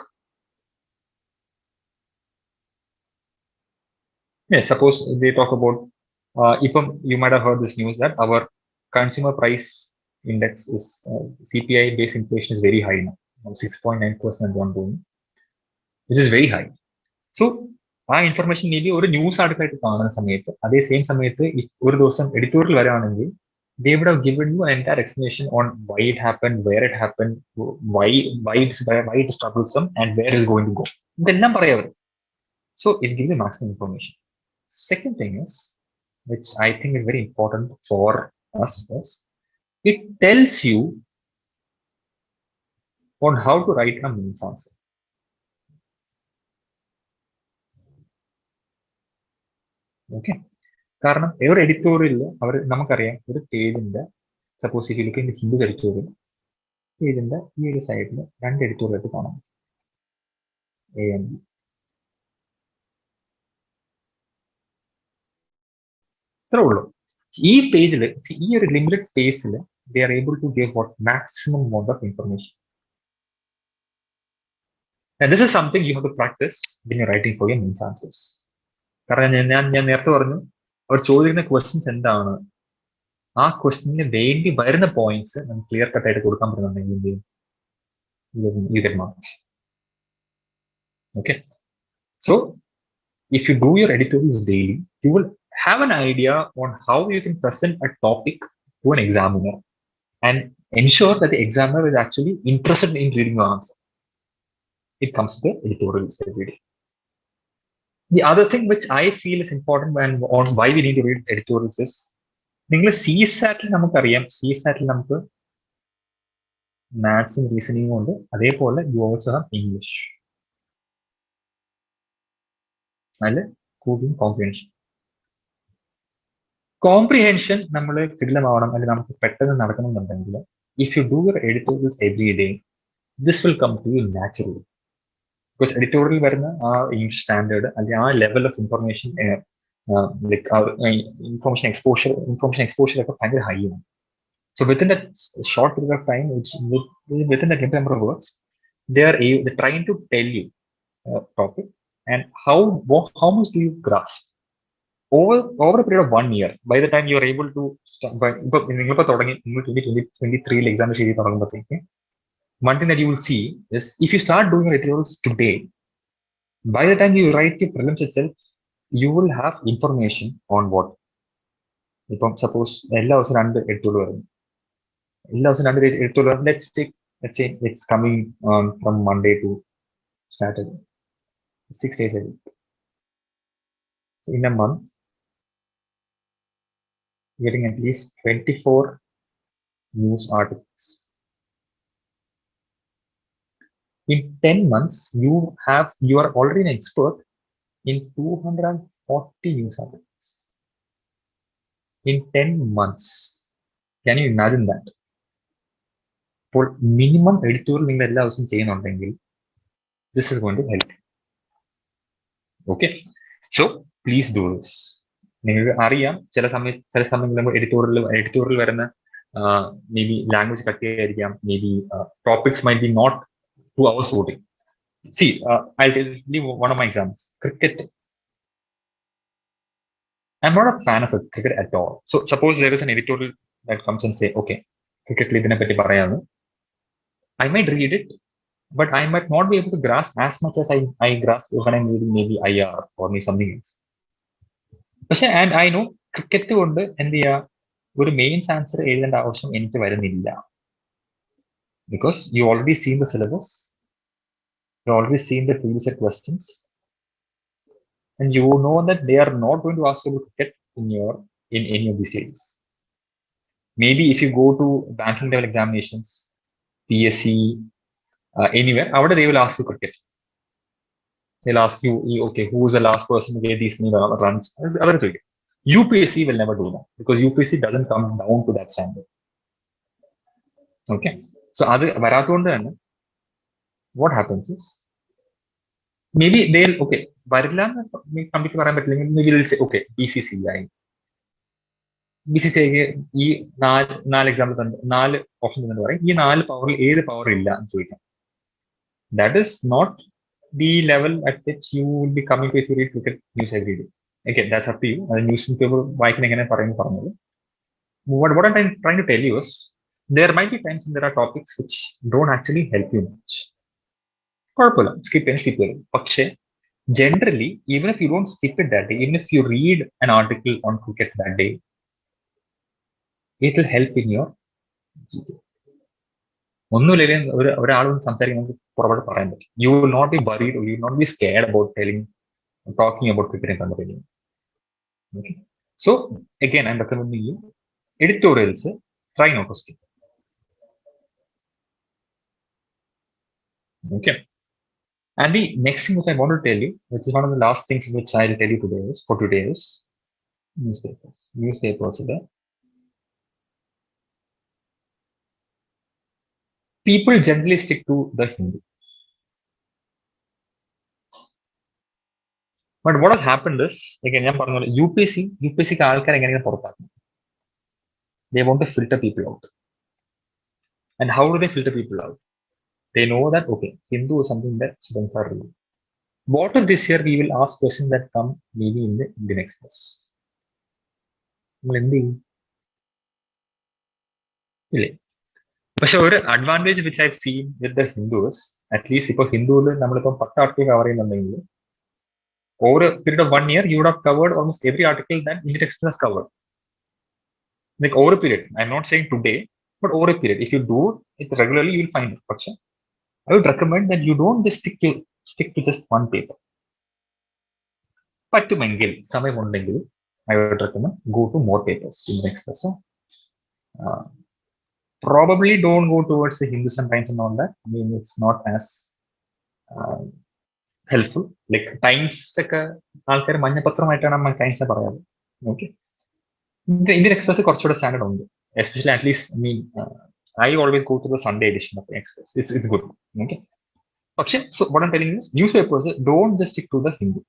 Yeah, suppose they talk about you might have heard this news that our consumer price index is CPI based inflation is very high now, 6.9% at one point, which is very high. So ആ information may be ഒരു news ആർട്ടിക്കലായിട്ട് കാണുന്ന സമയത്ത് അതേ same സമയത്ത് ഒരു ദിവസം editorial വരാണെങ്കിൽ they would have given you an entire explanation on why it happened, where it happened, why it is troublesome, and where it's going to go. ഇതെല്ലാം പറയാം അവർ. So it gives you maximum information. Second thing is, which I think is very important for us, is it tells you on how to write a means answer. Okay. കാരണം ഒരു എഡിറ്റോറിയലിൽ അവർ നമുക്കറിയാം ഒരു പേജിന്റെ suppose ഈ ലുക്കിന്റെ Hindu editorial പേജിന്റെ ഈ ഒരു സൈഡിൽ 2 എഡിറ്റോറിയൽ കാണാം, എ ആൻഡ് ബി. ഇത്രേ ഉള്ളൂ. ഈ പേജിൽ ഈ ഒരു ലിമിറ്റഡ് സ്പേസിൽ they are able to give what maximum amount of information. And this is something you have to practice when you're writing for your means answers. കാരണം ഞാൻ നേരത്തെ പറഞ്ഞു അവർ ചോദിക്കുന്ന ക്വസ്റ്റ്യൻസ് എന്താണ്, ആ ക്വസ്റ്റ്യന് വേണ്ടി വരുന്ന പോയിന്റ്സ് നമുക്ക് ക്ലിയർ കട്ട് ആയിട്ട് കൊടുക്കാൻ പറ്റുന്നുണ്ടെങ്കിൽ you get marks. Okay. So if you do your editorials daily, you will have an idea on how you can present a topic to an examiner and ensure that the examiner is actually interested in reading your answer. It comes to the editorials every day. The other thing which I feel is important on why we need to read editorials is, നിങ്ങൾ CSAT നമുക്കറിയാം, CSAT നമുക്ക് മാത്സും റീസണിങ്ങും ഉണ്ട്, അതേപോലെ you also have English. അതിൽ കൂടുതലും comprehension നമ്മൾ കിടിലമാവണം അല്ലെങ്കിൽ നമുക്ക് പെട്ടെന്ന് നടക്കണമെന്നുണ്ടെങ്കിൽ if you do your editorials every day, this will come to you naturally. Because editorial വരുന്ന ആ ഇംഗ്ലീഷ് സ്റ്റാൻഡേർഡ് അല്ലെങ്കിൽ ആ level of information information exposure ഒക്കെ ഭയങ്കര ഹൈ ആണ്. So within that short period of time, within that limited number of words, they're trying to tell you a topic and how much do you grasp over a period of 1 year. By the time you are able to start, നിങ്ങളിപ്പോൾ തുടങ്ങി 2023 exam ശരി തുടങ്ങുമ്പോഴത്തേക്ക് one thing that you will see is if you start doing your editorials today, by the time you write your prelims itself, you will have information on what. ഇപ്പം suppose എല്ലാ ദിവസവും 2 editorial വരുന്നു, let's say it's coming from Monday to Saturday, 6 days a week. So in a month, getting at least 24 news articles. In 10 months, you are already an expert in 240 news articles. in 10 months. Can you imagine that? For minimum editorial നിങ്ങൾ എല്ലാ ദിവസവും ചെയ്യുന്നുണ്ടെങ്കിൽ this is going to help. Okay, so please do this. നിങ്ങൾക്ക് അറിയാം ചില സമയങ്ങളിൽ നമ്മൾ editorial വരുന്ന മേ ബി ലാംഗ്വേജ് കട്ട് ചെയ്യായിരിക്കാം, maybe topics might be not 2 hours voting. See, I'll tell you one of my examples. Cricket. I'm not a fan of cricket at all. So suppose there is an editorial that comes and say, okay, cricket ഇതിനെ പറ്റി പറയാന്ന്. I might read it, but I might not be able to grasp as much as I grasp when I'm reading maybe IR or maybe something else. പക്ഷെ and I know cricket കൊണ്ട് എന്ത് ചെയ്യാ ഒരു mains answer എഴുതേണ്ട ആവശ്യം എനിക്ക് വരുന്നില്ല. Because you already seen the syllabus, you already seen the previous questions, and you know that they are not going to ask you about cricket in any of these stages. Maybe if you go to banking level examinations, PSC, anywhere, they will ask you cricket. They'll ask you, okay, who is the last person to get these many runs? UPSC will never do that because UPSC doesn't come down to that standard. Okay, so what happens is maybe they'll maybe they'll say, okay, BCCI ഈ നാല് example 4 option എന്ന് പറയും, ഈ 4 പവറിൽ ഏത് power ഇല്ല എന്ന് ചോദിക്കാം. That is not the level at which you will be coming to if you read cricket news every day. Again, that's up to you. News paper വായിക്കുന്ന എങ്ങനെ പറഞ്ഞത്. What I'm trying to tell you is there might be times when there are topics which don't actually help you much. കുഴപ്പമില്ല, skip ചെയ്യും. പക്ഷേ generally, even if you don't skip it that day, even if you read an article on cricket that day, it will help in your ഒന്നുമില്ലെങ്കിൽ ഒരാളും സംസാരിക്കാൻ നമുക്ക് പുറകോട്ട് പറയാൻ പറ്റും. You will not be worried or you will not be scared about talking about cricket in front of anyone. Okay, so again I'm recommending you editorials, try not to skip. Okay, and the next thing which I want to tell you, which is one of the last things which I'll tell you today is newspapers there. People generally stick to the Hindi. But what has happened is, again, UPSC ആൾക്കാർ എങ്ങനെയാണ് പുറത്താക്കുന്നത്? They want to filter people out. And how do they filter people out? They know that, okay, Hindu is something that students are reading. What if this year we will ask questions that come maybe in the Indian Express? പക്ഷെ ഒരു advantage which I've seen with the Hindus, at least ഇപ്പോൾ ഹിന്ദുവിൽ നമ്മളിപ്പോൾ 10 article cover ചെയ്യുന്നുണ്ടെങ്കിൽ over a period of 1 year you would have covered almost every article that Indian Express has covered. Like over a period, I'm not saying today, but over a period. If you do it regularly, you'll find it. But I would recommend that you don't just stick to just one paper. പറ്റുമെങ്കിൽ സമയമുണ്ടെങ്കിൽ I would recommend go to more papers in the Express. Probably don't go towards the Hindustan Times and all that. I mean, it's not as helpful. Like Times ഒക്കെ ആൾക്കാർ മഞ്ഞപത്രമായിട്ടാണ് times പറയാറ്. Okay, Indian Express കുറച്ചുകൂടെ standard ഉണ്ട്, especially at least I always go to the Sunday edition of the Express. It's good. Okay, so what I'm telling you is newspapers don't just stick to the Hindu.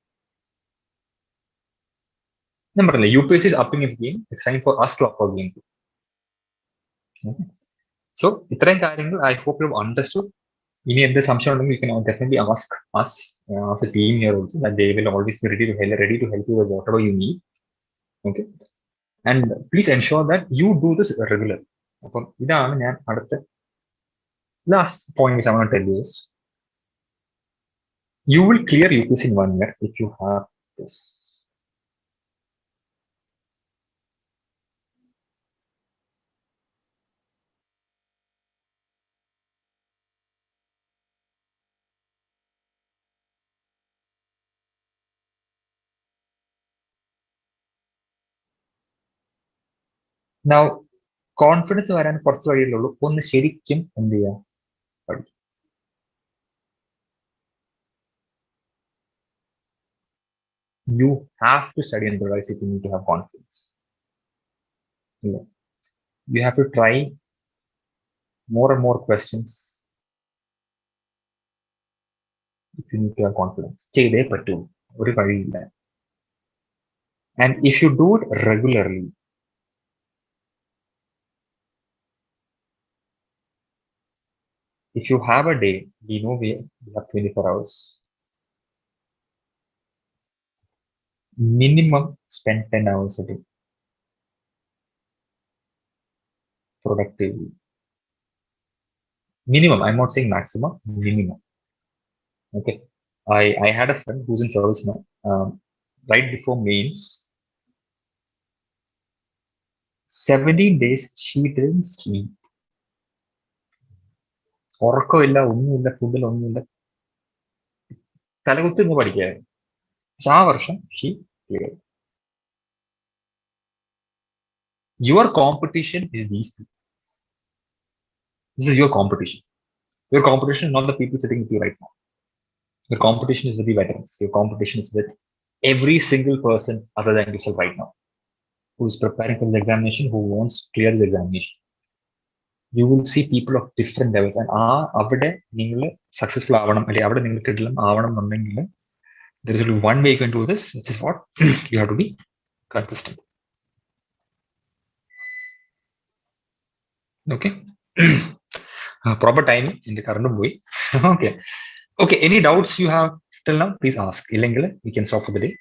Number one, UPSC is upping its game. It's time for us to up our game too. Okay, so ഇത്രയും കാര്യങ്ങൾ I hope you've understood. ഇനി എന്ത് സംശയം ഉണ്ടെങ്കിൽ you can definitely ask us, as a team here also, that they will always be ready to help you with whatever you need. Okay, and please ensure that you do this regularly. അപ്പം ഇതാണ് ഞാൻ അടുത്ത last point which I want to tell you is you will clear UPSC in 1 year if you have this. Now, confidence വരാൻ കുറച്ച് വഴിയേ ഉള്ളൂ. ഒന്ന് ശരിക്കും എന്ത് ചെയ്യാം, പഠിക്കും. You have to study and revise if you need to have confidence. You have to try more and more questions if you need to have confidence. ചെയ്തേ പറ്റൂ, ഒരു വഴിയില്ല. And if you do it regularly, if you have a day, we know we have 24 hours. Minimum spend 10 hours a day productively. Minimum, I'm not saying maximum, minimum. Okay. I had a friend who's in service now. Right before mains, 17 days she didn't sleep. ഉറക്കമില്ല, ഒന്നുമില്ല, ഫുഡിൽ ഒന്നുമില്ല, തലകുത്തി പഠിക്കുകയായിരുന്നു. പക്ഷെ ആ വർഷം she clear. Your competition is these people. This is your competition. Your competition is not the people sitting with you right now. Your competition is with the veterans. Your competition is with every single person other than yourself right now, who is preparing for this examination, who wants to clear this examination. You will see people of different levels, and avade ningal successful avanam alle avade ningal kidalam avanam ennengil there is only one way you can do this, which is what you have to be consistent. Okay. Proper timing in the current way. Okay, any doubts you have till now, please ask. Illengil we can stop for the day.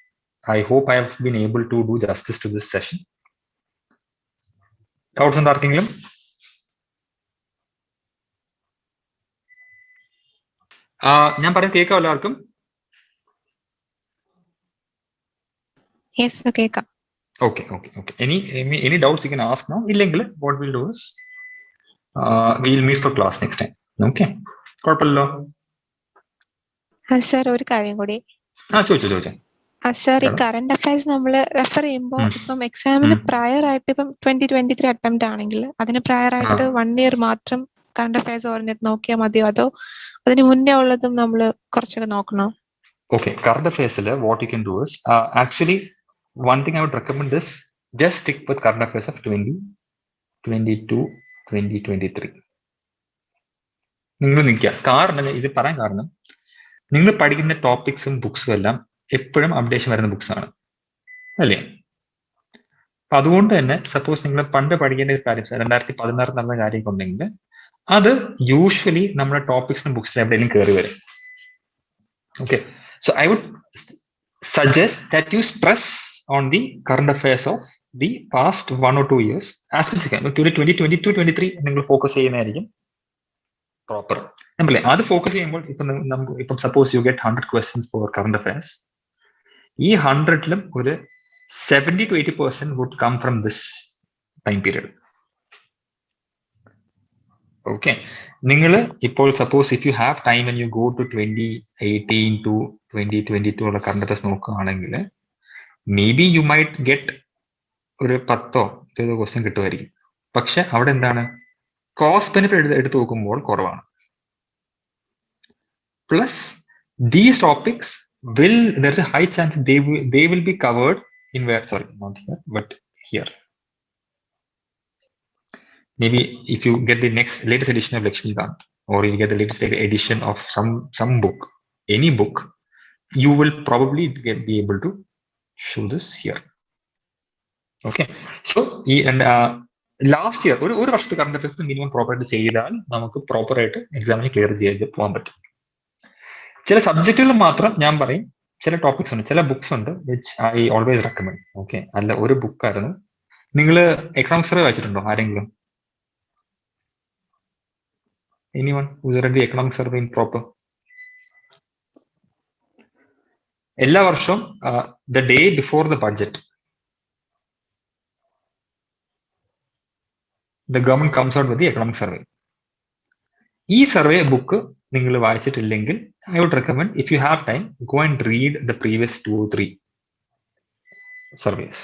I hope I have been able to do justice to this session. Doubts on arkengilam? ഞാൻ പറയുന്നത് കേൾക്കാം എല്ലാവർക്കും? Yes, കേൾക്കാം. Okay. Any doubts you can ask now. Illengil what we'll do is we'll meet for class next time. Okay. കുഴപ്പമില്ലല്ലോ? Sir ഒരു കാര്യം കൂടി. ചോദിച്ചോ. സർ ഈ കറണ്ട് അഫയേഴ്സ് നമ്മൾ റെഫർ ചെയ്യുമ്പോൾ ഇപ്പം എക്സാമിന് പ്രയർ ആയിട്ട് ഇപ്പം 2023 അറ്റംപ്റ്റ് ആണെങ്കിൽ അതിന് പ്രയർ ആയിട്ട് 1 year മാത്രം കറണ്ട് അഫയേഴ്സ് ഓറിയന്റഡ് നോക്കിയാൽ മതിയോ, അതോ അതിന് മുന്നേ ഉള്ളതും നമ്മൾ കുറച്ചൊക്കെ നോക്കണോ? Okay, current affairs what you can do is actually one thing I would recommend is just stick with current affairs of 2022 2023. നിങ്ങൾ നിൽക്കുക. കാരണം ഇത് പറയാൻ കാരണം നിങ്ങൾ പഠിക്കുന്ന ടോപ്പിക്സും ബുക്സും എല്ലാം എപ്പോഴും അപ്ഡേഷൻ വരുന്ന ബുക്സ് ആണ് അല്ലേ? അപ്പൊ അതുകൊണ്ട് തന്നെ സപ്പോസ് നിങ്ങൾ പണ്ട് പഠിക്കേണ്ട ഒരു കാര്യം 2016 നടന്ന കാര്യമൊക്കെ ഉണ്ടെങ്കിൽ അത് യൂഷ്വലി നമ്മുടെ ടോപ്പിക്സിനും ബുക്സിലും എവിടെയെങ്കിലും കയറി വരും. Okay, so I would suggest that you stress on the current affairs of the past 1 or 2 years as specific. 2022 23 നിങ്ങൾ ഫോക്കസ് ചെയ്യുന്നതായിരിക്കും പ്രോപ്പർ. നമ്മളെ അത് ഫോക്കസ് ചെയ്യുമ്പോൾ ഇപ്പം suppose you get 100 questions for current affairs, ഈ 100ലും ഒരു 70 to 80% would come from this time period. Okay, നിങ്ങൾ ഇപ്പോൾ suppose if you have time and you go to 2018 to 2022 ഉള്ള കറണ്ട് അഫയേഴ്സ് നോക്കുകയാണെങ്കിൽ maybe you might get ഒരു 10-20 question കിട്ടുമായിരിക്കും. പക്ഷെ അവിടെ എന്താണ് കോസ്റ്റ് ബെനിഫിറ്റ് എടുത്ത് നോക്കുമ്പോൾ കുറവാണ്. Plus these topics there is a high chance they will be covered in where, sorry, not here but here. Maybe if you get the latest edition of Lakshmikant, or you get the latest edition of some book, any book, you will probably be able to show this here. Okay, so last year ഒരു വർഷത്തെ current affairs minimum proper ആയിട്ട് ചെയ്താൽ നമുക്ക് proper ആയിട്ട് എക്സാമിന് clear ചെയ്ത് പോകാൻ പറ്റും. ചില സബ്ജക്റ്റുകൾ മാത്രം ഞാൻ പറയും, ചില ടോപ്പിക്സ് ഉണ്ട്, ചില ബുക്സ് ഉണ്ട് which I always recommend. Okay, അല്ല ഒരു ബുക്കായിരുന്നു. നിങ്ങൾ എക്കണോമിക്സ് സർവേ വായിച്ചിട്ടുണ്ടോ ആരെങ്കിലും? Anyone who's read the economic survey in proper? എല്ലാ വർഷവും the day before the budget, the government comes out with the economic survey. ഈ സർവേ ബുക്ക് നിങ്ങൾ വായിച്ചിട്ടില്ലെങ്കിൽ I would recommend, if you have time, go and read the previous 2 or 3 surveys.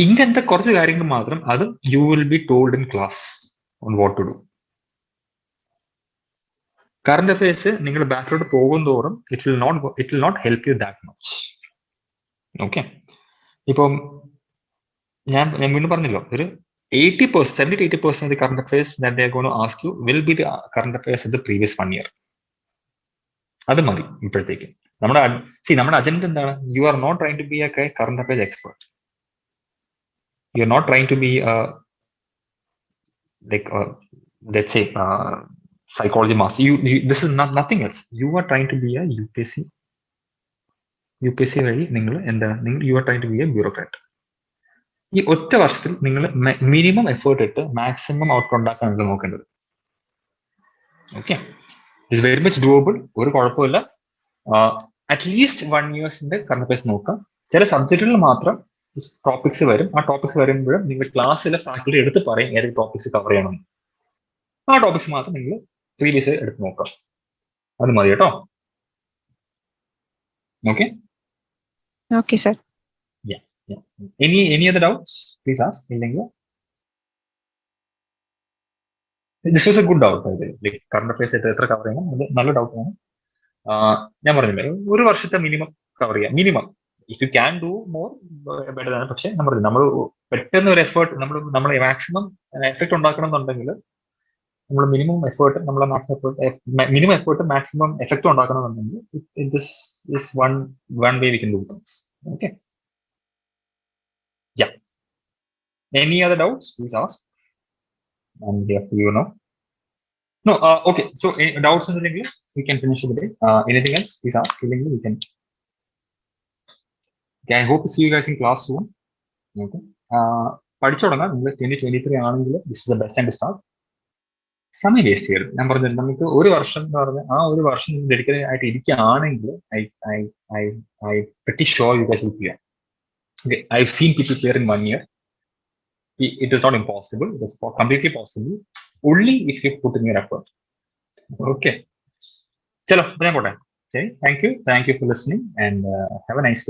ഇങ്ങനത്തെ കുറച്ച് കാര്യങ്ങൾ മാത്രം അത് you will be told in class on what to do. Current affairs നിങ്ങൾ ബാക്കിലോട്ട് പോകും തോറും it will not help you that much. Okay, ഇപ്പം ഞാൻ വീണ്ടും പറഞ്ഞല്ലോ, ഒരു 80%, 70 to 80% of the current affairs that they're going to ask you will be the current affairs of the previous 1 year. അത് മതി ഇപ്പോഴത്തേക്ക്. നമ്മുടെ അജണ്ട എന്താണ്? You are not trying to be a current affairs expert. You are not trying to be let's say psychology master. This is nothing else. You are trying to be a UPSC വഴി നിങ്ങൾ എന്താണ്? You are trying to be a bureaucrat. ഈ ഒറ്റ വർഷത്തിൽ നിങ്ങൾ minimum effort ഇട്ട് maximum outcome ഉണ്ടാക്കാൻ നിങ്ങൾ നോക്കേണ്ടത്. Okay, it's very much doable. ഒരു കുഴപ്പമില്ല. അറ്റ്ലീസ്റ്റ് 1 ഇയേഴ്സിന്റെ കറണ്ട് അഫയേഴ്സ് നോക്കാം. ചില സബ്ജക്റ്റുകളിൽ മാത്രം ടോപ്പിക്സ് വരും. ആ ടോപ്പിക്സ് വരുമ്പോഴും നിങ്ങൾ ക്ലാസ്സിലെ ഫാക്കൽറ്റി എടുത്ത് പറയും ഏതൊക്കെ ടോപ്പിക്സ് കവർ ചെയ്യണം. ആ ടോപ്പിക്സ് മാത്രം നിങ്ങൾ പ്രീവിയസ് എടുത്ത് നോക്കാം. അത് മതി കേട്ടോ. Okay okay sir. Any other doubts? Please ask. This was a good doubt, by the way. Like current affairs എത്ര കവർ ചെയ്യണം, നല്ല ഡൗട്ട് ആണ്. ഞാൻ പറഞ്ഞില്ലേ, ഒരു വർഷത്തെ മിനിമം കവർ ചെയ്യാം. Minimum if you can do more better ആണ്. പക്ഷെ നമ്മൾ പെട്ടെന്ന് ഒരു എഫേർട്ട് നമ്മൾ മാക്സിമം എഫക്ട് ഉണ്ടാക്കണം എന്നുണ്ടെങ്കിൽ നമ്മൾ minimum effort minimum effort maximum effect ഉണ്ടാക്കണം എന്നുണ്ടെങ്കിൽ this is one way we can do things. Okay. Yeah. Any other doubts? Please ask. I'm here for you now. No. Okay. So, doubts in the English, we can finish the day. Anything else? Please ask. We can. Okay. I hope to see you guys in class soon. Okay. പഠിച്ചോടങ്ങാം. നിങ്ങൾ 2023 ആണെങ്കിൽ this is the best time to start. സമയം waste ചെയ്യരുത്. ഞാൻ പറഞ്ഞത് നമുക്ക് ഒരു വർഷം എന്ന് പറഞ്ഞാൽ ആ ഒരു വർഷം ഡെഡിക്കേറ്റഡ് ആയിട്ട് ഇരിക്കുകയാണെങ്കിൽ I pretty sure you guys will clear. Okay, I've seen people clear in 1 year. It is not impossible. It is completely possible only if you put in your effort. Okay. Chalo, okay. Thank you for listening and have a nice day.